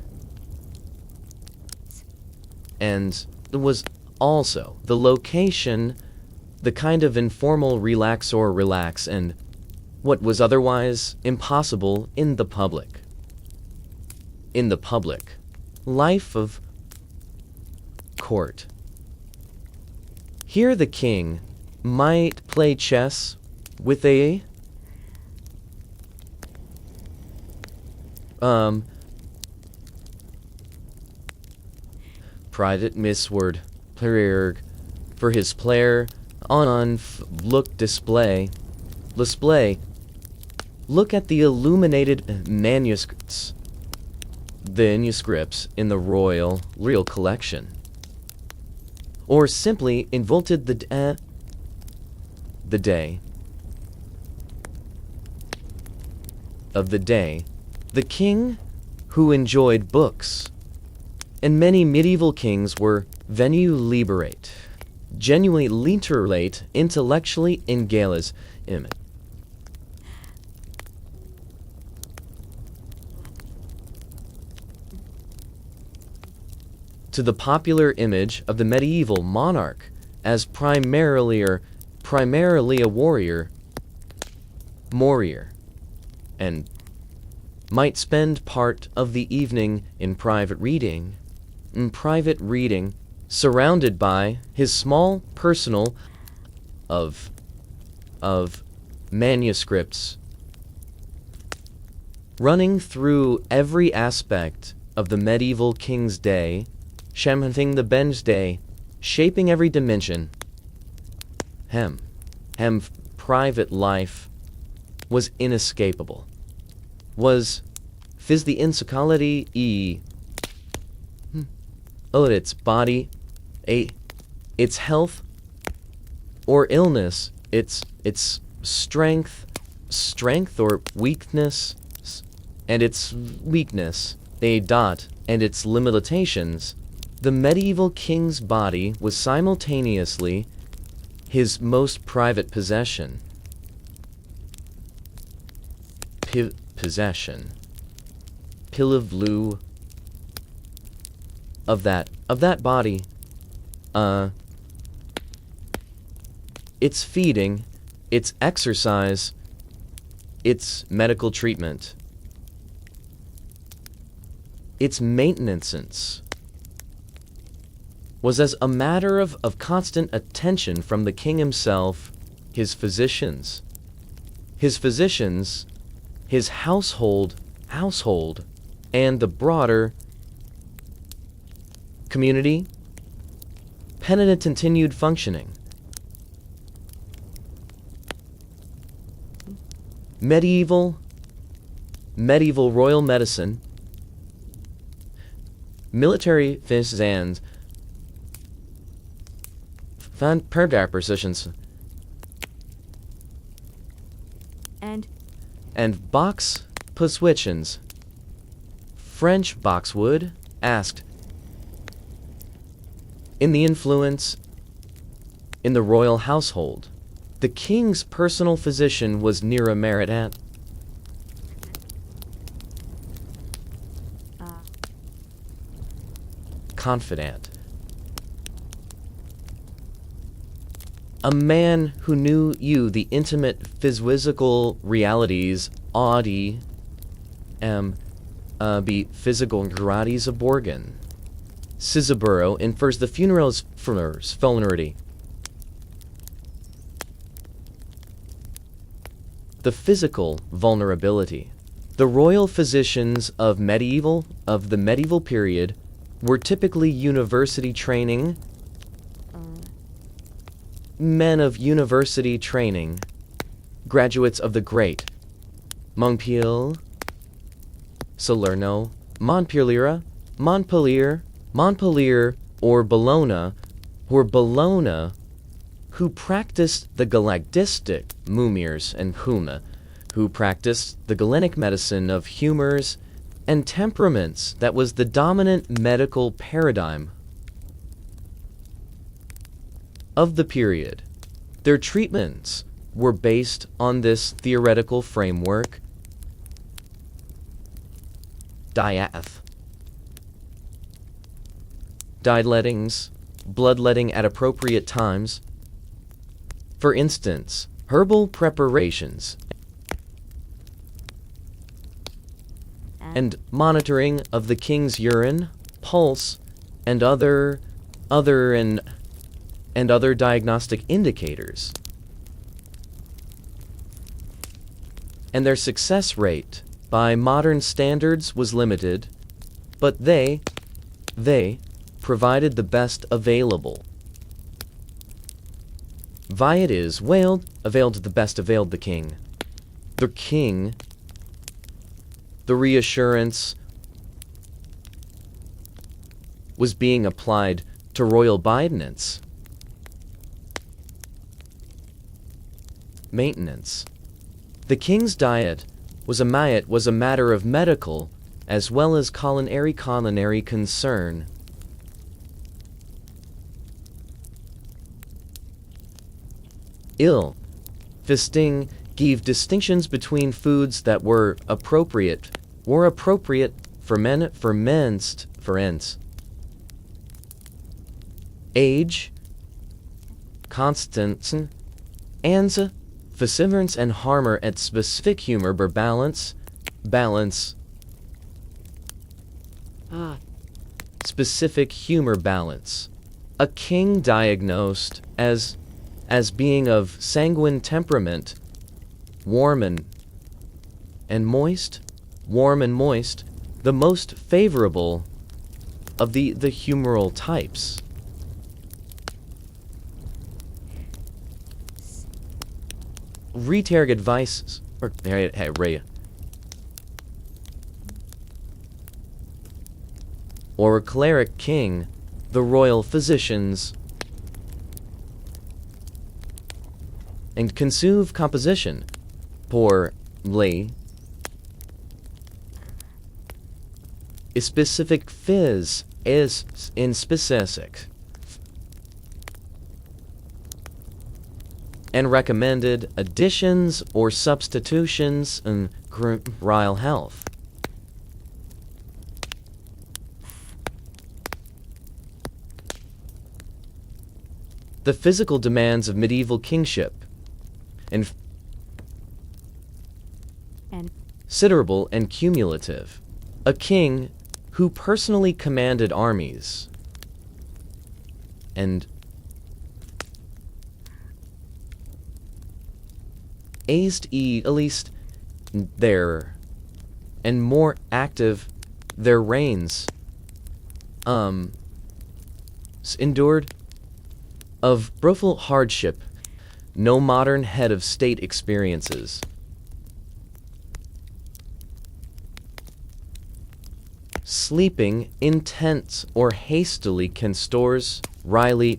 and it was also the location, the kind of informal relax and what was otherwise impossible in the public. In the public life of court. Here the king might play chess with a private misword player for his player on look display. Look at the illuminated manuscripts in the real collection, or simply invented the day of the day. The king who enjoyed books, and many medieval kings were genuinely literate intellectually in Gales image. To the popular image of the medieval monarch as primarily a warrior, and might spend part of the evening in private reading, surrounded by his small personal of manuscripts, running through every aspect of the medieval king's day, shaping the Ben's day, shaping every dimension. Private life was inescapable. Was phys the insecality its body, its health or illness, its strength or weakness, and its weakness, and its limitations. The medieval king's body was simultaneously his most private possession. Pilivlu of that body, its feeding, its exercise, its medical treatment, its maintenance was as a matter of constant attention from the king himself, his physicians, his household, and the broader community. Continued functioning. Medieval royal medicine, military physicians, positions, and box positions. French boxwood asked. In the influence in the royal household, the king's personal physician was near a Maridat. Confidant. A man who knew the intimate physical realities, be physical realities of Borgen. Cicero infers the funeral's vulnerability. The physical vulnerability. The royal physicians of the medieval period were typically university training, men of university training, graduates of the great Montpellier, Salerno, Montpellier, or Bologna, who practiced the galactistic mumirs and who practiced the Galenic medicine of humors and temperaments that was the dominant medical paradigm of the period. Their treatments were based on this theoretical framework. Bloodletting at appropriate times. For instance, herbal preparations and monitoring of the king's urine, pulse, and other diagnostic indicators. And their success rate, by modern standards, was limited, but they provided the best available. Viat is availed the best availed the king. The king, the reassurance was being applied to royal maintenance. The king's diet was a matter of medical as well as culinary concern. Fisting gave distinctions between foods that were appropriate for age, constance, and perseverance and harmor at specific humor balance. Specific humor balance. A king diagnosed as being of sanguine temperament, warm and moist, the most favorable of the humoral types. Retarget vices, or a cleric king, the royal physicians, and consuve composition, poorly, a specific fizz is in specific, and recommended additions or substitutions in royal health. The physical demands of medieval kingship, considerable and cumulative. A king who personally commanded armies and at least there and more active their reigns endured of brutal hardship no modern head of state experiences. Sleeping intense or hastily can stores releaser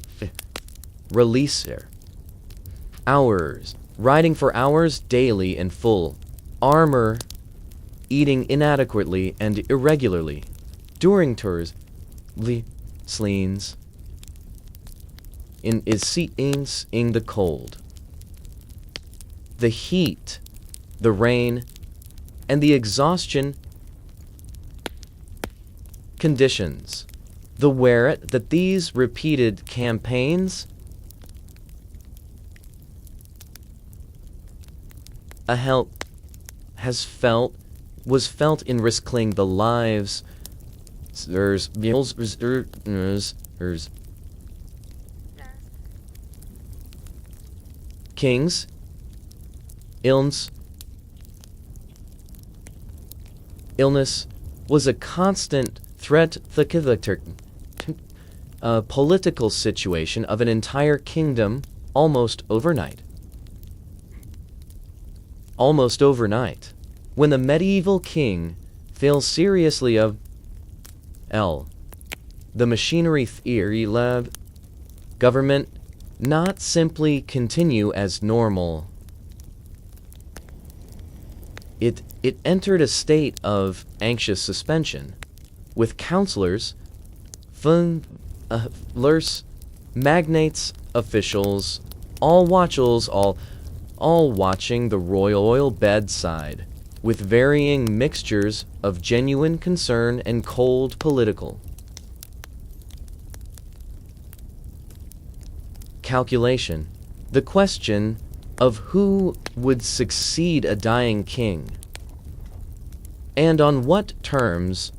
hours, riding for hours daily and full armor, eating inadequately and irregularly during tours, sleens in the cold, the heat, the rain, and the exhaustion conditions. The whereat that these repeated campaigns was felt in risking the lives kings, illness was a constant threat. A political situation of an entire kingdom almost overnight. When the medieval king fails seriously of the machinery theory lab government not simply continue as normal. It entered a state of anxious suspension, with counselors, magnates, officials, all watching the royal bedside, with varying mixtures of genuine concern and cold political calculation. The question of who would succeed a dying king and on what terms,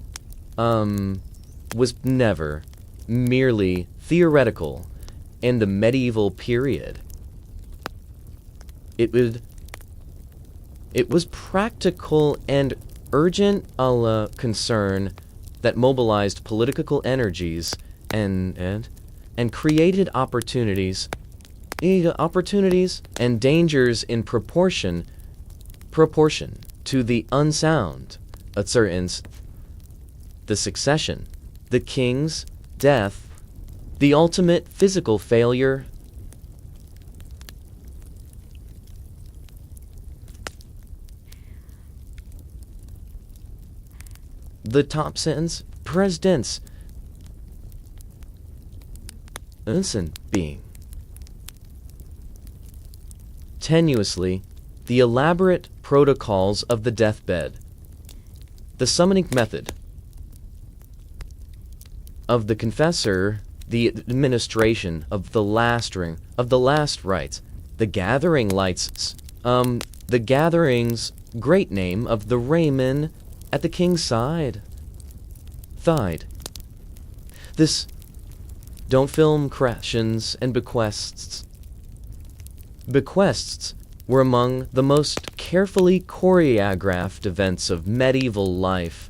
was never merely theoretical in the medieval period. It was practical and urgent concern that mobilized political energies and created opportunities and dangers in proportion to the unsound assertions, the succession, the king's death, the ultimate physical failure. The top sentence, presidents, being tenuously, the elaborate protocols of the deathbed, the summoning method of the confessor, the administration of the last rites, the gathering lights, the gatherings, great name of the Raymond at the king's side. This don't film crashes and bequests. Bequests were among the most carefully choreographed events of medieval life,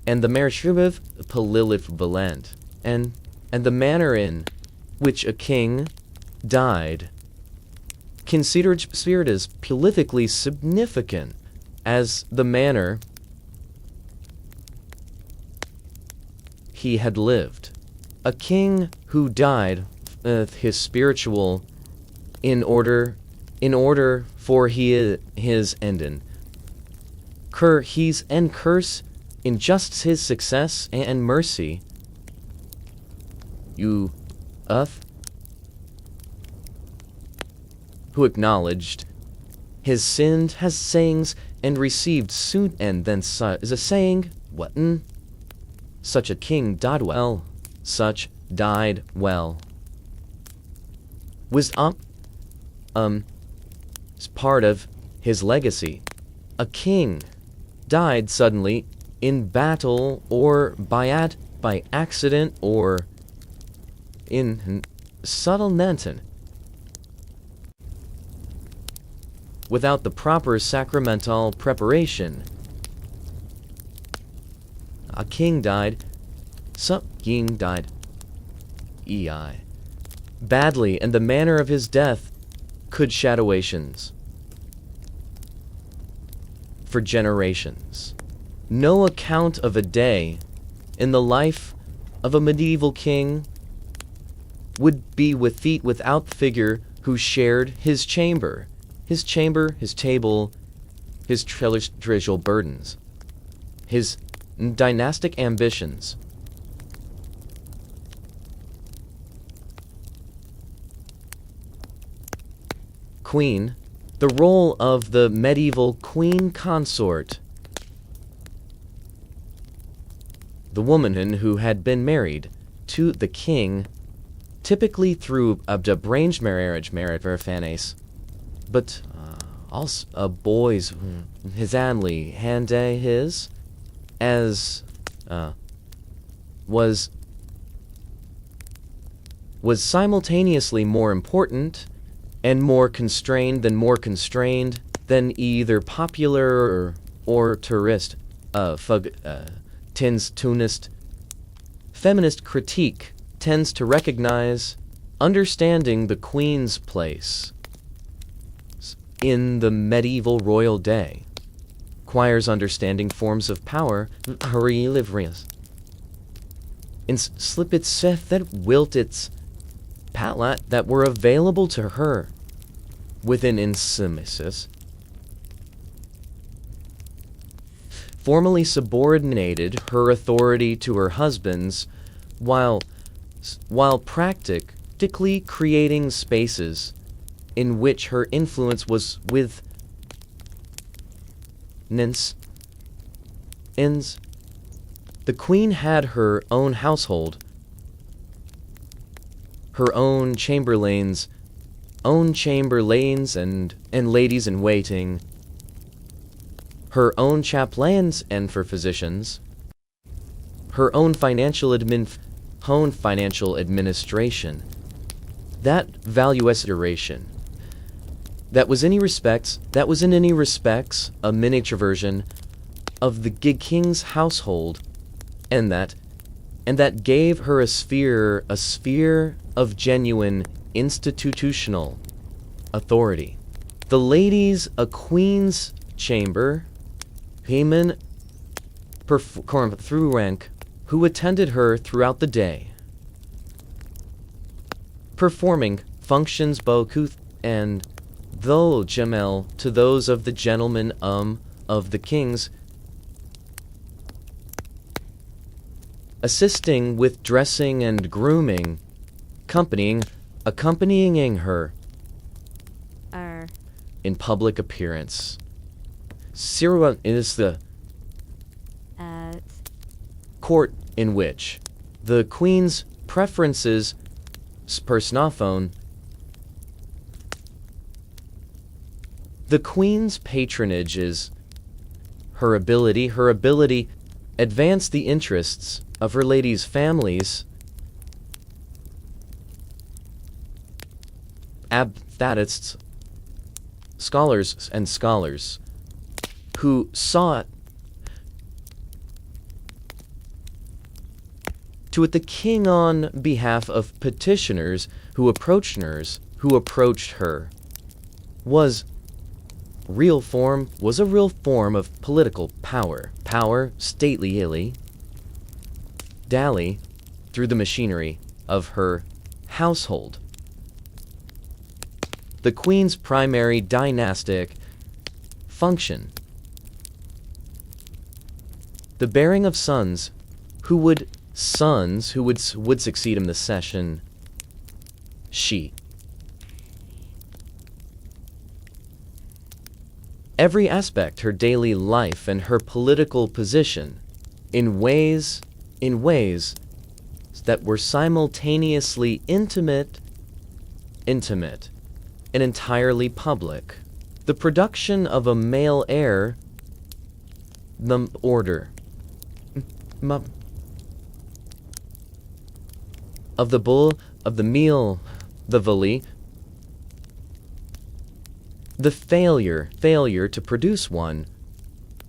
and the Mershiviv Palilif Belend, and the manner in which a king died, considered spirit as politically significant as the manner he had lived. A king who died his spiritual in order for his enden. He's and curse in just his success and mercy. You who acknowledged his sin has sayings and received soon and then is a saying, whatten? Such a king died well, such died well. Was is part of his legacy. A king died suddenly in battle or by accident or in subtle Nanton, without the proper sacramental preparation. A king died, badly, and the manner of his death could shadowations for generations. No account of a day in the life of a medieval king would be without the figure who shared his chamber, his table, his treasual burdens, his dynastic ambitions. Queen, the role of the medieval queen consort, the woman who had been married to the king, typically through a deranged marriage, but also a boy's his family hand his as was simultaneously more important and more constrained than either popular or tourist tunist feminist critique tends to recognize. Understanding the queen's place in the medieval royal day requires understanding forms of power in slip seth that wilt its patlat that were available to her within insimissus, formally subordinated her authority to her husband's, while practically creating spaces in which her influence was with ins. The queen had her own household, her own chamberlains and ladies in waiting, her own chaplains and for physicians, her own financial administration. That valueless duration. That was in any respects a miniature version of the king's household, and that gave her a sphere of genuine institutional authority. The ladies, a queen's chamber, Haman through rank, who attended her throughout the day, performing functions both and though gemel to those of the gentlemen of the kings, assisting with dressing and grooming, accompanying her in public appearance. Sirwa is the court in which the queen's preferences personophone, the queen's patronage is her ability advance the interests of her ladies' families, abthatists, scholars who sought to at the king on behalf of petitioners who approached her was a real form of political power stately dally through the machinery of her household. The queen's primary dynastic function, the bearing of sons who would succeed in the session. Every aspect her daily life and her political position in ways that were simultaneously intimate and entirely public. The production of a male heir, the order of the bull, of the meal, the valley, the failure to produce one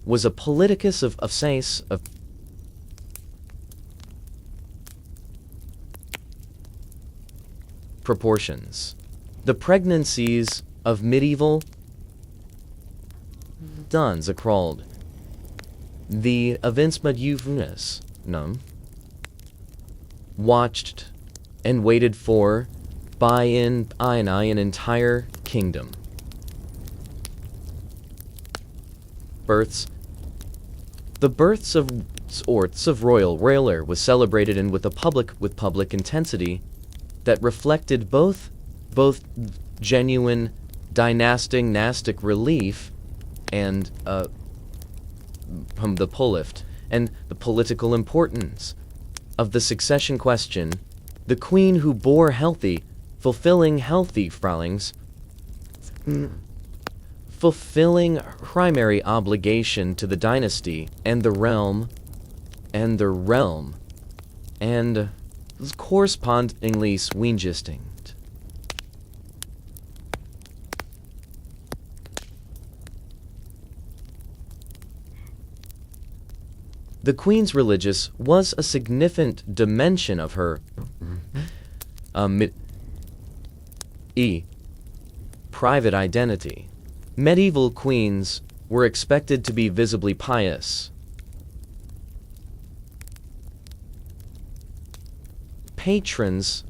was a politicus of proportions. The pregnancies of medieval duns are called the evincement watched and waited for by an entire kingdom. The births of royal was celebrated and with public intensity that reflected both genuine dynastic relief and the polift and the political importance of the succession question. The queen who bore fulfilling primary obligation to the dynasty and the realm, and correspondingly swingistinct. The queen's religious was a significant dimension of her private identity. Medieval queens were expected to be visibly pious. Patrons,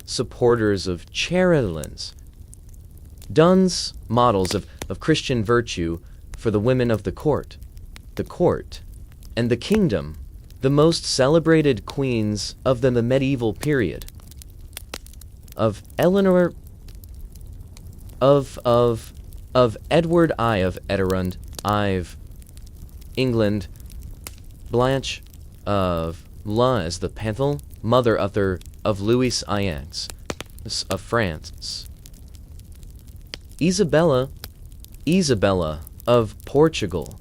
supporters of charitylins, duns, models of Christian virtue for the women of the court, and the kingdom, the most celebrated queens of the medieval period, of Eleanor, of Edward I of Etterund, England, Blanche of La as the Penthel, mother of Louis Ajax, of France. Isabella of Portugal.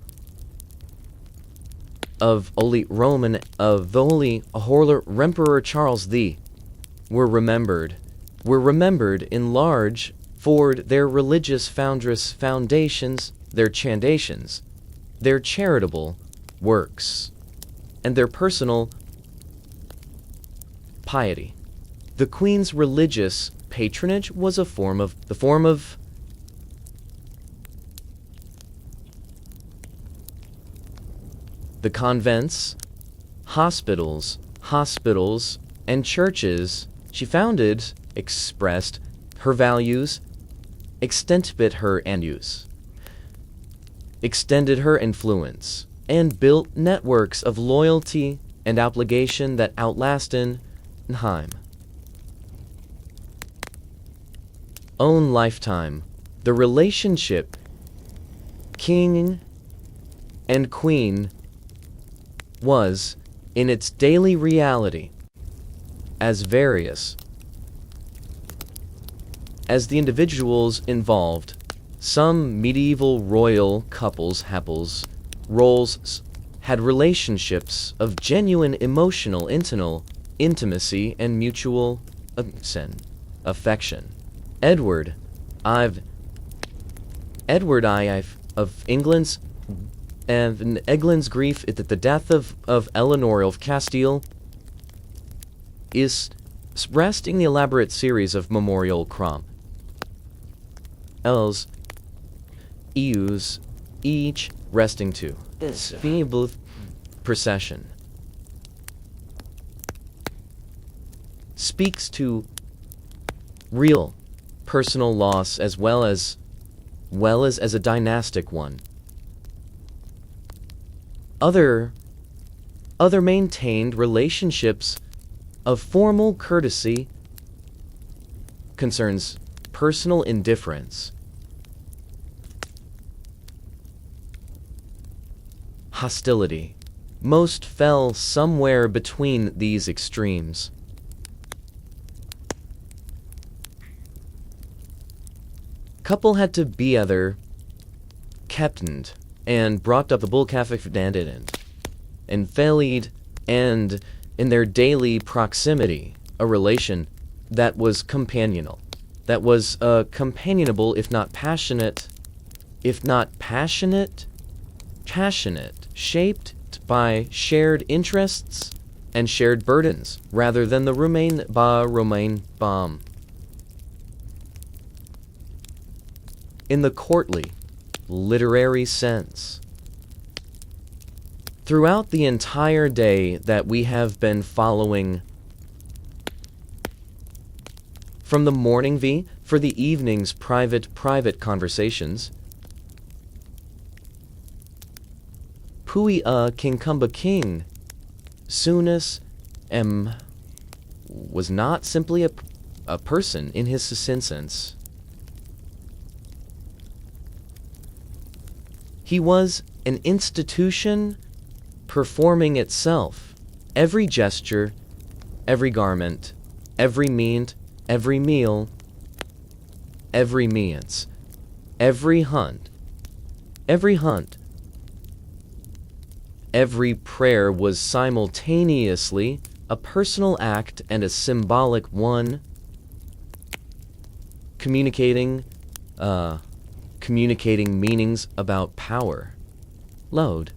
Of Holy Roman, of the Holy Emperor Charles the were remembered in large for their religious foundations, their chandations, their charitable works, and their personal piety. The Queen's religious patronage was the form of the convents, hospitals, and churches she founded expressed her values, extended her influence, and built networks of loyalty and obligation that outlasted time. Own lifetime, the relationship king and queen was, in its daily reality, as various as the individuals involved. Some medieval royal couples roles had relationships of genuine emotional intimacy and mutual affection. Edward I of England's grief at the death of Eleanor of Castile is resting the elaborate series of memorial cromwells, each resting to feeble procession, speaks to real personal loss as well as a dynastic one. Other maintained relationships of formal courtesy concerns personal indifference, hostility. Most fell somewhere between these extremes. Couple had to be other kept and brought up the bull catholic and failed, and in their daily proximity, a relation that was companionable, if not passionate, shaped by shared interests and shared burdens, rather than the Romaine bomb. In the courtly, literary sense. Throughout the entire day that we have been following, from the morning for the evening's private conversations, Pui King Kumba King, Soonest was not simply a person in his succinct sense. He was an institution performing itself. Every gesture, every garment, every meal, every means, every hunt, every prayer was simultaneously a personal act and a symbolic one, communicating meanings about power, load,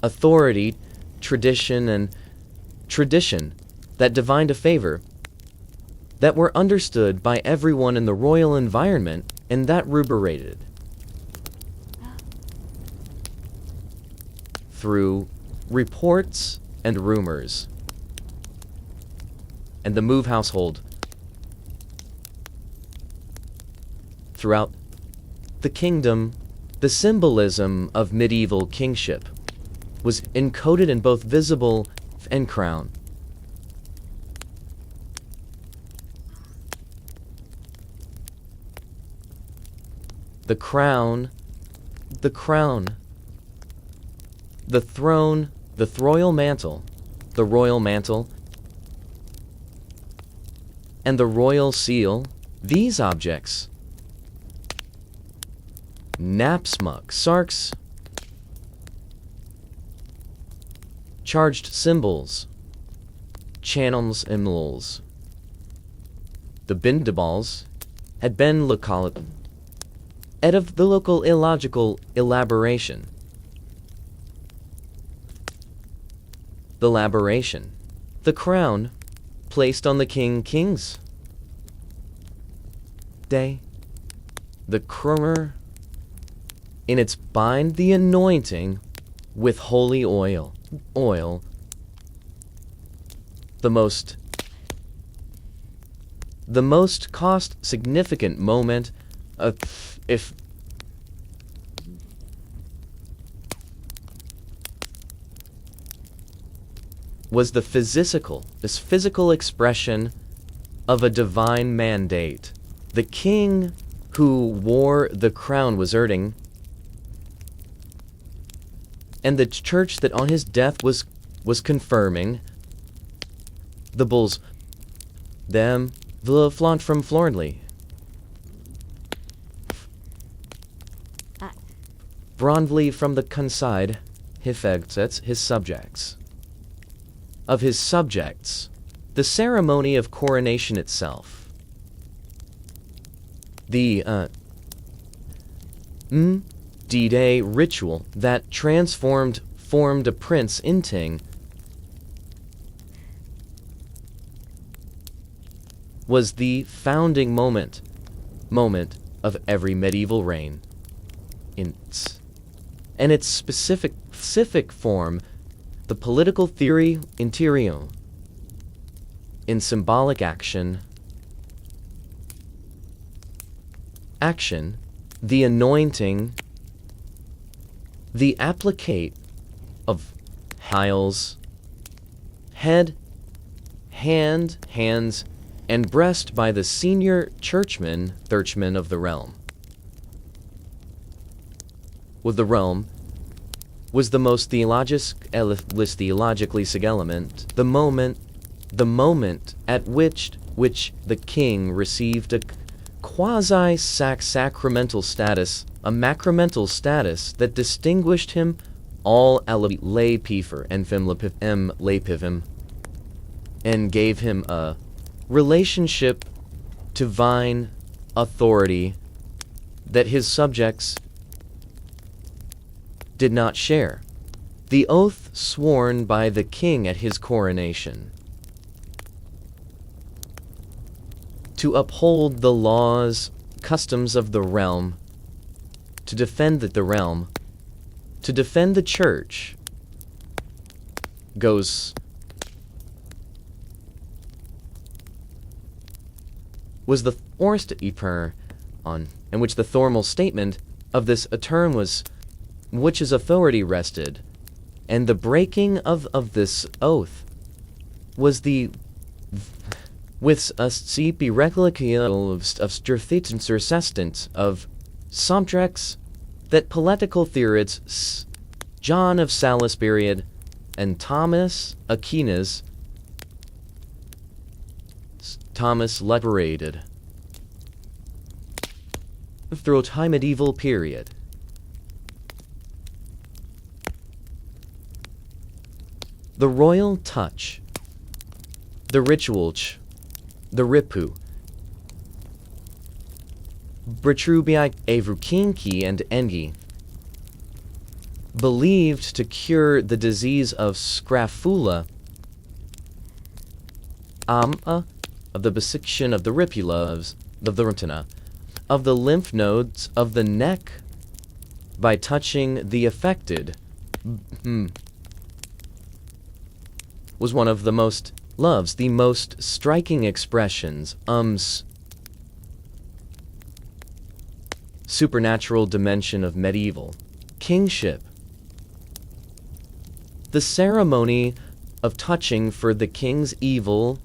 authority, tradition that divined a favor, that were understood by everyone in the royal environment and that reverberated through reports and rumors. And the Move household throughout the kingdom, the symbolism of medieval kingship was encoded in both visible and crown. The crown, the throne, the royal mantle, and the royal seal, these objects, knapsmuk, sarks, charged cymbals, channels and mules. The bindaballs had been local, and of the local illogical elaboration. The elaboration, the crown, placed on the king's day, the cromer, in its bind the anointing with holy oil, the most cost significant moment of if was the physical expression of a divine mandate. The king who wore the crown was erring, and the church that on his death was confirming the bulls, them, the flaunt from Flornley. Brondley from the conside, his subjects. Of his subjects, the ceremony of coronation itself, the D-Day ritual that formed a prince inting, was the founding moment of every medieval reign. And its specific form, the political theory interior, in symbolic action, the anointing, the applicate of hiles, head, hands, and breast by the senior churchman of the realm. With the realm was the most theologically sig element, the moment at which the king received a quasi-sacramental status, a macramental status that distinguished him all lay pifer and laypivim, and gave him a relationship to divine authority that his subjects did not share. The oath sworn by the king at his coronation to uphold the laws, customs of the realm, to defend the realm, to defend the church, was the forced on, in which the formal statement of this term was, which his authority rested, and the breaking of this oath was the with a steepy recollection of strithit and sursestent of subjects that political theorists John of Salisbury and Thomas Aquinas liberated through a high medieval period. The royal touch, the ritual, the ripu, Britrubii Avrukinki and Engi, believed to cure the disease of scrofula, of the basiction of the ripula, of the retina, of the lymph nodes of the neck, by touching the affected, was one of the most striking expressions, supernatural dimension of medieval kingship. The ceremony of touching for the king's evil,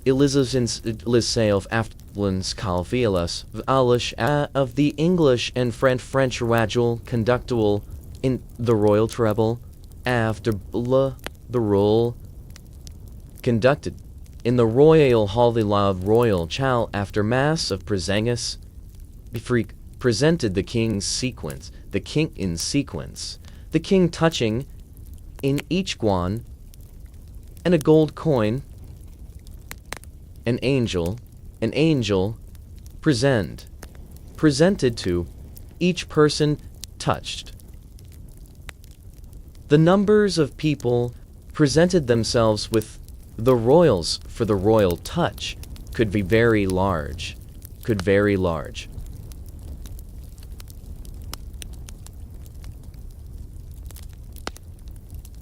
Eliseof Aftlans Calfilas, Alish of the English and French ritual conductual in the royal treble, after the roll conducted in the Royal Hall of Royal Chal after Mass of Presengus, Befreak presented the king in sequence, the king touching in each guan and a gold coin, an angel presented to each person touched. The numbers of people presented themselves with the royals for the royal touch could vary large.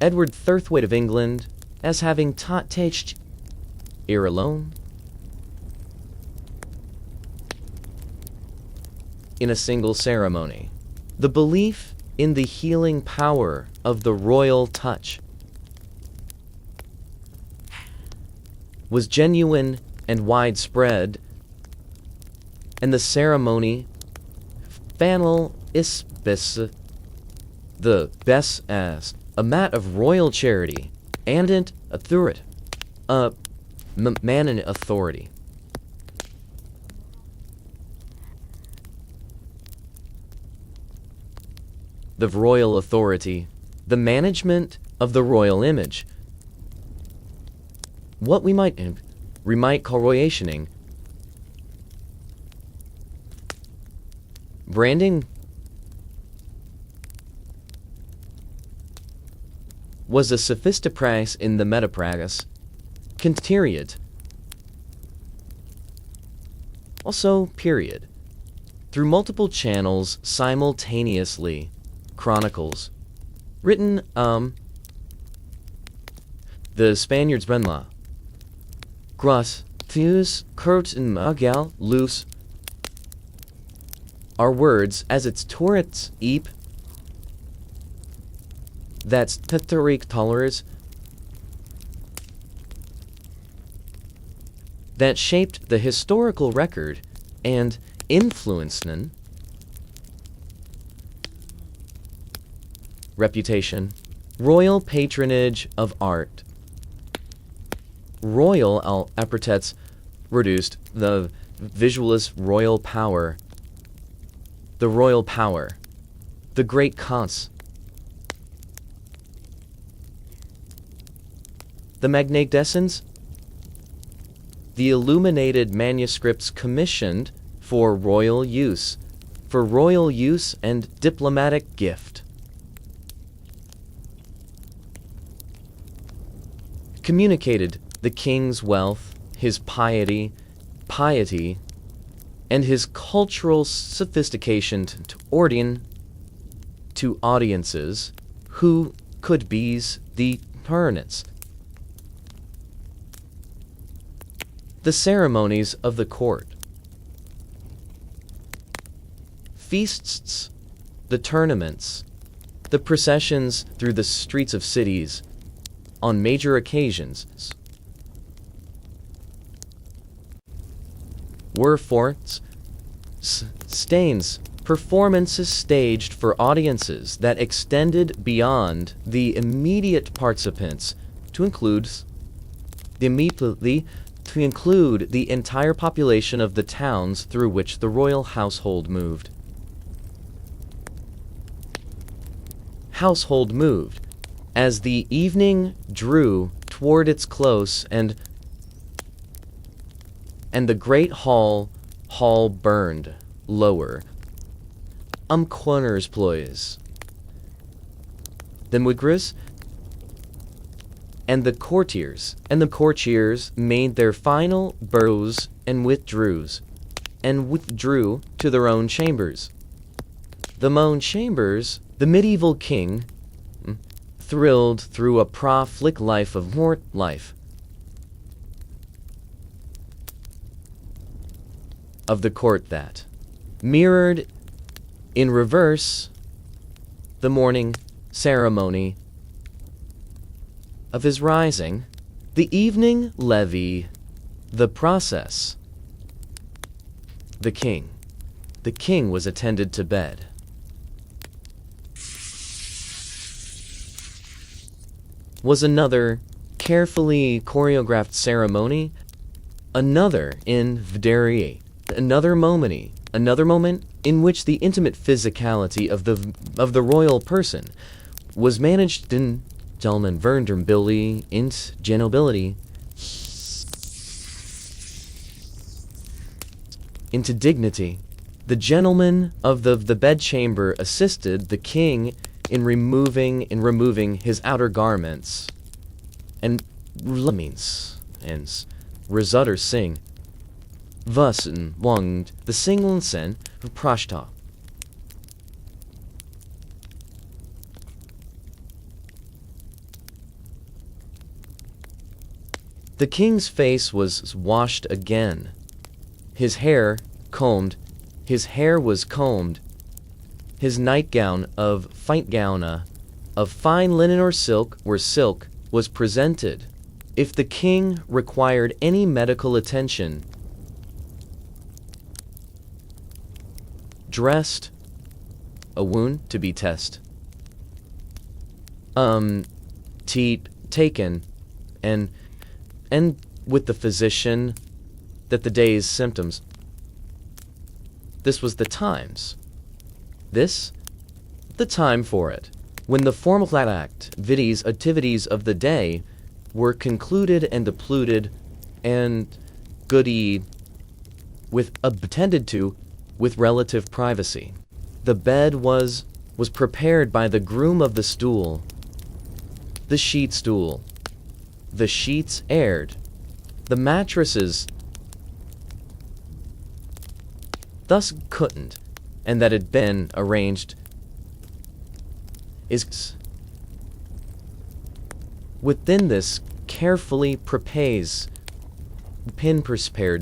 Edward Thirthwaite of England, as having touched ear alone, in a single ceremony. The belief in the healing power of the royal touch was genuine and widespread, and the ceremony fanal ispis the best as a mat of royal charity and an authority, man and authority. The royal authority, the management of the royal image, what we might call royationing, branding, was a sophistiprax in the metapragus, period. Also, period. Through multiple channels simultaneously, chronicles, written, the Spaniards Brenla, Gras, Theus, Kurt and Magal, Loose, are words as its turrets, eep, that's Tetheric tolerers, that shaped the historical record and influenced reputation, royal patronage of art. Royal epithets reduced the visualist royal power, the royal power, the great cons, the magnificence, the illuminated manuscripts commissioned for royal use and diplomatic gift. Communicated the king's wealth, his piety, and his cultural sophistication to audiences who could be the turnips. The ceremonies of the court, feasts, the tournaments, the processions through the streets of cities on major occasions were forts, stains, performances staged for audiences that extended beyond the immediate participants to include the entire population of the towns through which the royal household moved. As the evening drew toward its close and the great hall burned lower, corners ploys. The muigris and the courtiers made their final bows and withdrew to their own chambers. The medieval king thrilled through a prolific life of life of the court that mirrored in reverse the morning ceremony of his rising, the evening levee, the process. The king was attended to bed. Was another carefully choreographed ceremony, another in Vdarie, another moment in which the intimate physicality of the royal person was managed in gentleman Verndernbilly int genobility into dignity. The gentleman of the bedchamber assisted the king in removing his outer garments, and means and Resutter sing Vussen wanged the Singlensen of Prashta. The king's face was washed again. His hair was combed. His nightgown of fine linen or silk was presented. If the king required any medical attention, dressed, a wound to be tested, taken, and with the physician that the day's symptoms. This was the time for it, when the formal activities of the day were concluded and depleted and goody attended to with relative privacy. The bed was prepared by the groom of the stool, the sheets aired, the mattresses thus cushioned, and that had been arranged is within this carefully prepared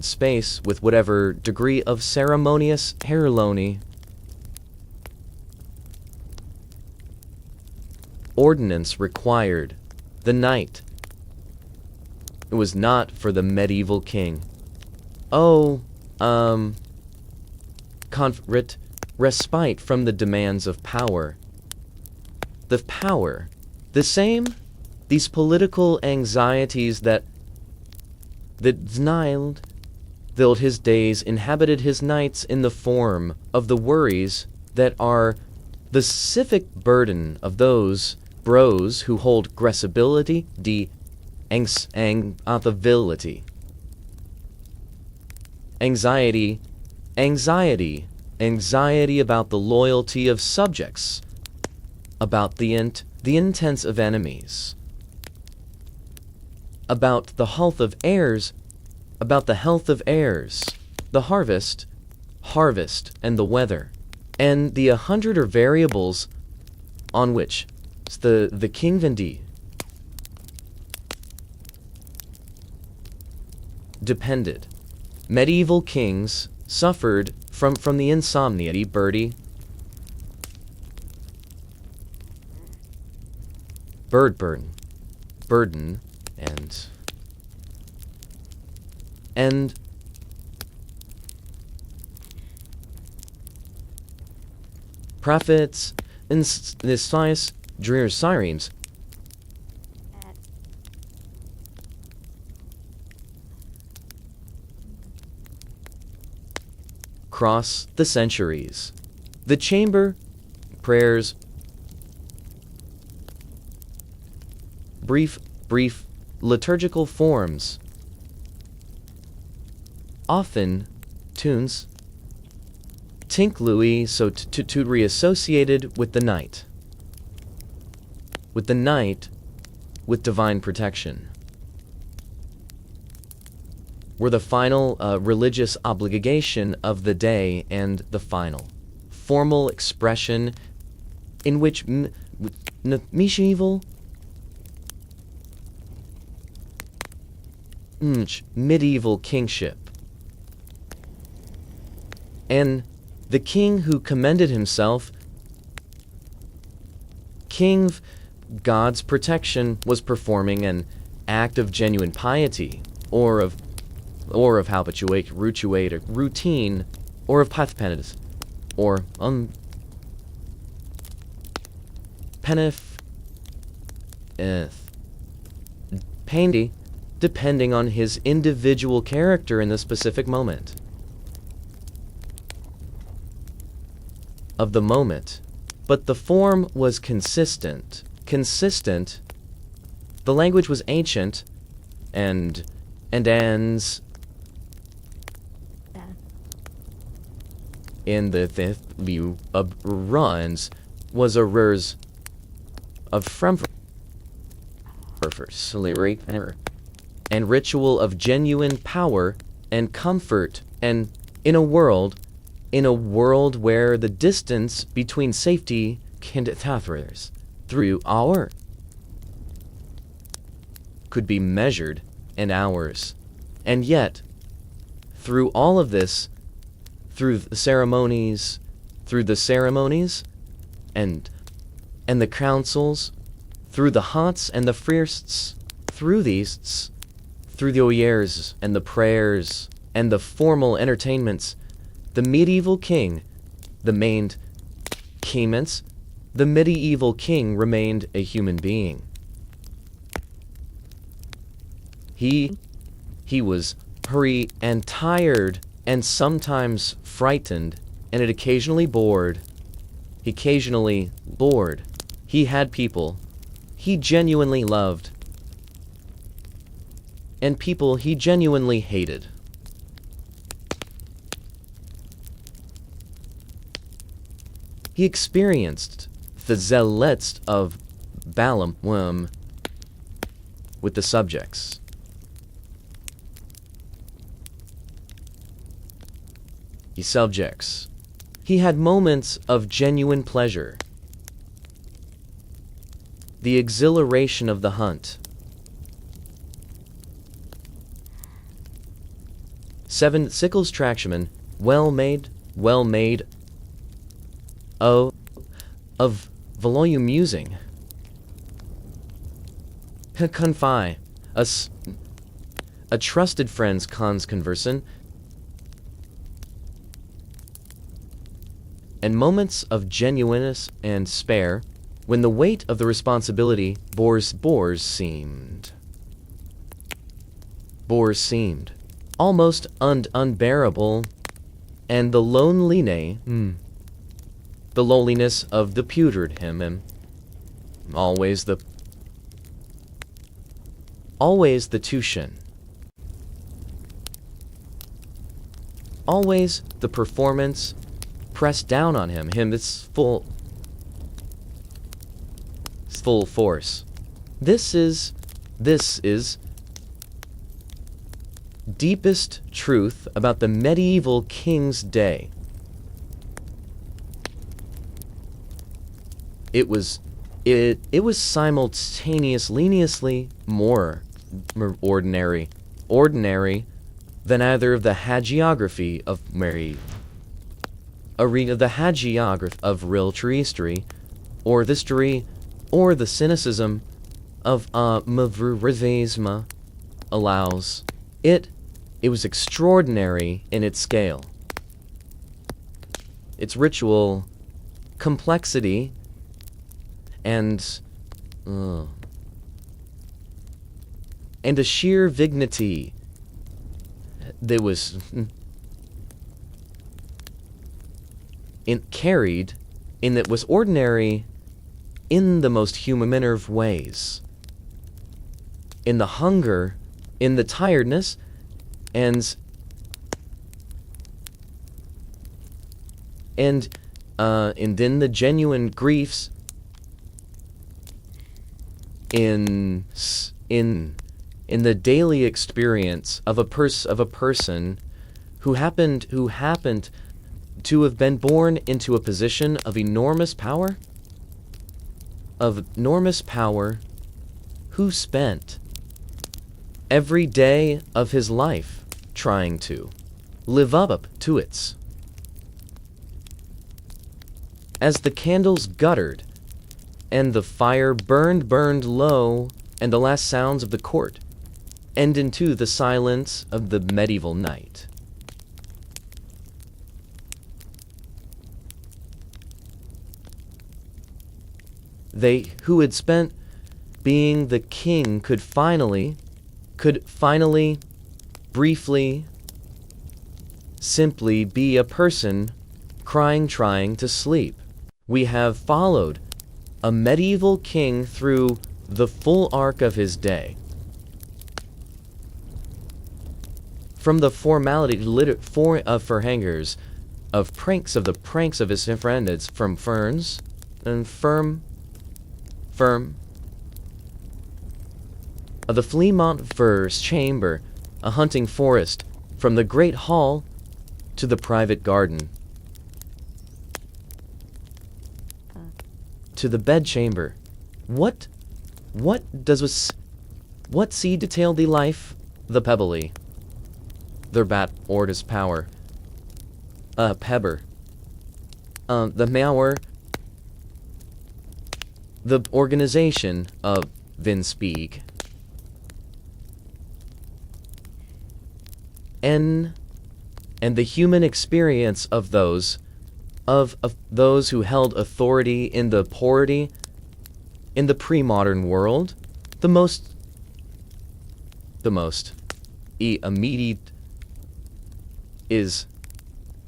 space with whatever degree of ceremonious ceremony ordinance required. The night, it was not for the medieval king. Respite from the demands of power. These political anxieties that filled his days, inhabited his nights in the form of the worries that are the civic burden of those bros who hold aggressibility, anxiety about the loyalty of subjects, about the intents of enemies, about the health of heirs, the harvest, and the weather, and the 100 variables on which the king Vendi depended. Medieval kings suffered from the insomnia, burden, and prophets and Nisias drear sirens. Cross the centuries. The chamber, prayers, brief liturgical forms, often tunes, Tink Louis so to reassociated with the night, with divine protection, were the final religious obligation of the day and the final formal expression in which medieval kingship and the king who commended himself king of God's protection was performing an act of genuine piety or of routine, or of penitence, or painty, depending on his individual character in the specific moment. Of the moment. But the form was consistent. Consistent. The language was ancient, and ends in the fifth view of runs was a rers of Frankfurt and ritual of genuine power and comfort, and in a world where the distance between safety and threats through hour could be measured in hours. And yet, through all of this, through the ceremonies, and the councils, through the haunts and the fiersts, through these, through the oyers and the prayers and the formal entertainments, the medieval king, the medieval king remained a human being. He was hurried and tired and sometimes frightened, and it occasionally bored. He had people he genuinely loved, and people he genuinely hated. He experienced the zealots of Balaam with the subjects. He had moments of genuine pleasure. The exhilaration of the hunt. 7 Sickles Trackman, well made, of volume musing. Confie, a trusted friend's conversion, and moments of genuineness and spare, when the weight of the responsibility bores seemed almost unbearable, and the loneliness of the pewtered him, always the tuition, always the performance pressed down on him its full force. This is deepest truth about the medieval king's day. It was simultaneously more ordinary than either of the hagiography of Mary, arena the hagiography of real history, or the story, or the cynicism of Mavrurism allows. It was extraordinary in its scale, its ritual complexity, and a sheer dignity that was carried in that was ordinary in the most human manner of ways, in the hunger, in the tiredness, and then the genuine griefs, in the daily experience of a person who happened to have been born into a position of enormous power, who spent every day of his life trying to live up to it. As the candles guttered, and the fire burned low, and the last sounds of the court end into the silence of the medieval night. They who had spent being the king could finally, briefly, simply be a person crying, trying to sleep. We have followed a medieval king through the full arc of his day. From the formality for hangers, of the pranks of his friends, from ferns and firm, of the Fleamont Firs chamber, a hunting forest, from the great hall to the private garden, to the bedchamber. What sea detail the life, the pebbly, their bat orders power, pebber, the mower, the organization of Vinspieg, and the human experience of those who held authority in the pre-modern world, the most immediate is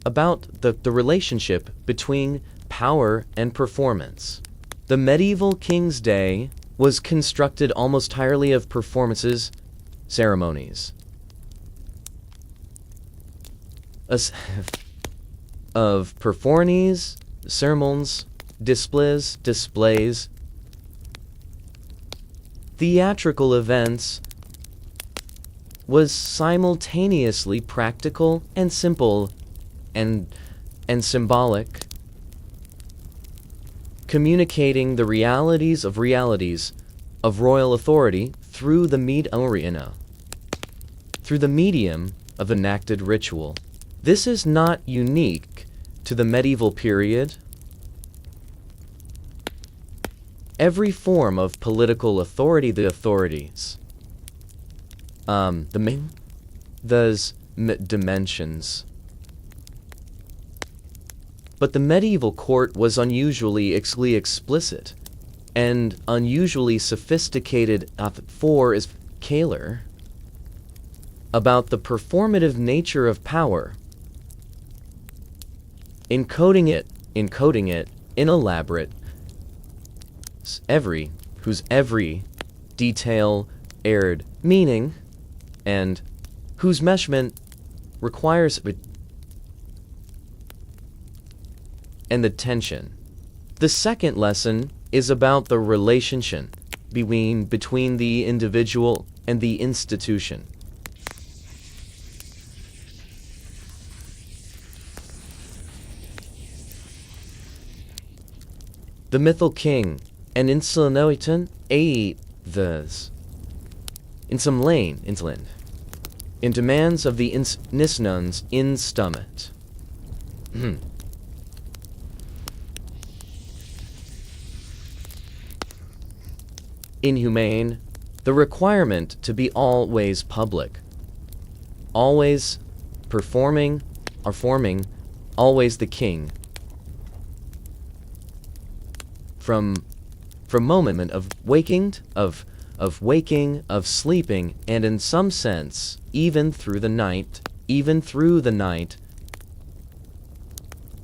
about the relationship between power and performance. The medieval king's day was constructed almost entirely of performances, ceremonies, of performances, sermons, displays, theatrical events, was simultaneously practical and simple and symbolic, communicating the realities of royal authority through the medium of enacted ritual. This is not unique to the medieval period. Every form of political authority, dimensions. But the medieval court was unusually explicit and unusually sophisticated about the performative nature of power, encoding it in elaborate, whose every detail aired meaning, and whose meshment requires and the tension. The second lesson is about the relationship between the individual and the institution. The mythal king, and insolent in some lane, insolent, in demands of the nisnuns in stomach. Inhumane, the requirement to be always public, always forming, always the king. From moment of waking, of sleeping, and in some sense, even through the night,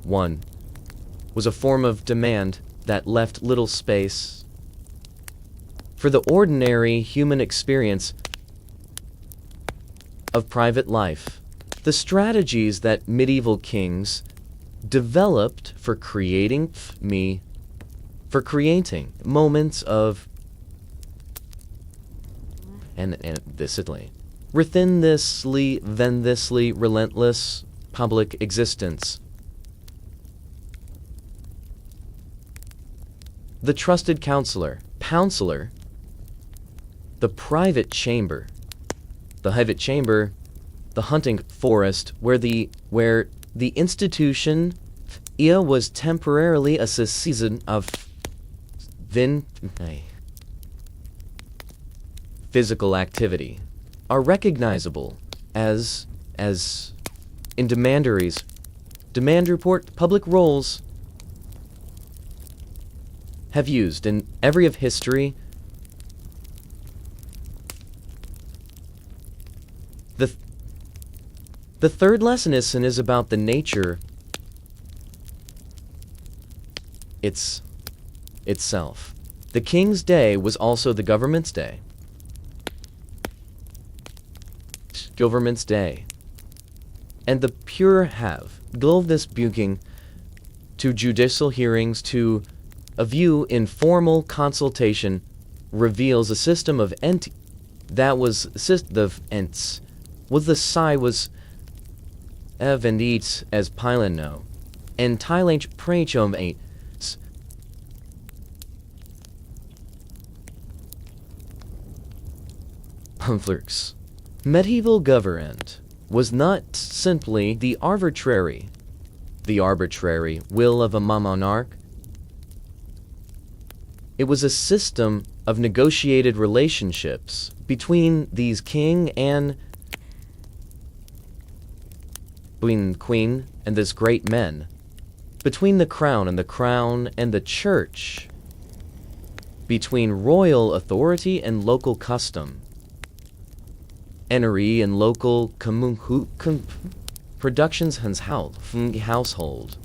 one was a form of demand that left little space for the ordinary human experience of private life. The strategies that medieval kings developed for creating moments of within this relentless public existence. The trusted counselor, the private chamber, the hunting forest, where the institution was temporarily a season of physical activity, are recognizable as in demand report public roles have used in every of history The third lesson is about the nature itself. The king's day was also the government's day. Government's day. And the pure have gave this buking to judicial hearings to a view in formal consultation reveals a system of ent that was the ents was the psi was ev and eats as Pylan no and Thailand prachom eight Pumflers. Medieval government was not simply the arbitrary will of a monarch. It was a system of negotiated relationships between these king and queen and this great men, between the crown and the church, between royal authority and local custom, enery and local productions household,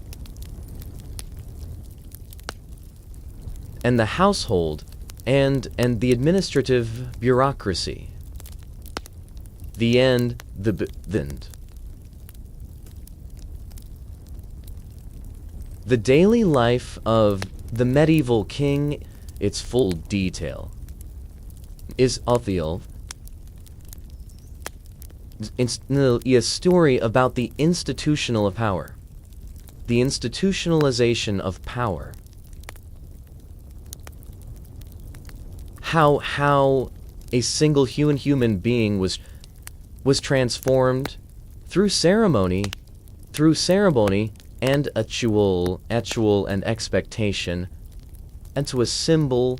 and the household and the administrative bureaucracy. The end. The daily life of the medieval king, its full detail, is Othiel. A story about the institutional power, the institutionalization of power. How a single human being was transformed through ceremony and actual and expectation, into a symbol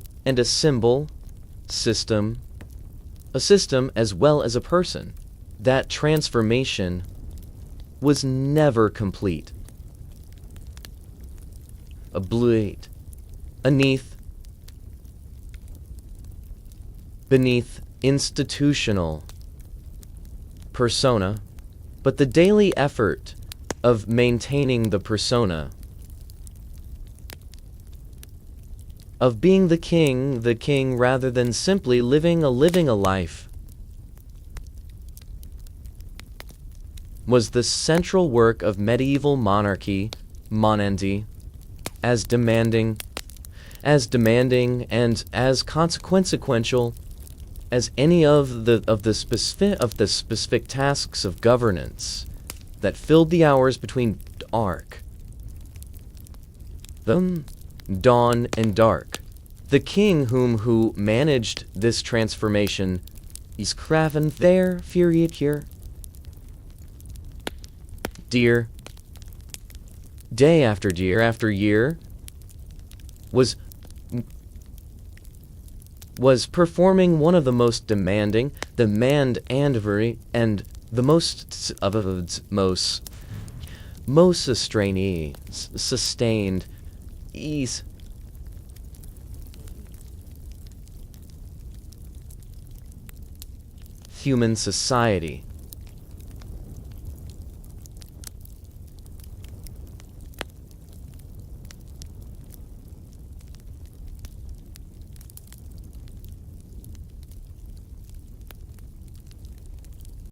system as well as a person. That transformation was never complete. Beneath institutional persona, but the daily effort of maintaining the persona, of being the king rather than simply living a life, was the central work of medieval monarchy, monarchy, as demanding and as consequential as any of the specific tasks of governance that filled the hours between dawn and dark. The king who managed this transformation is craven there furiat here. Dear, day after year, was performing one of the most demanding, and the most sustained ease human society.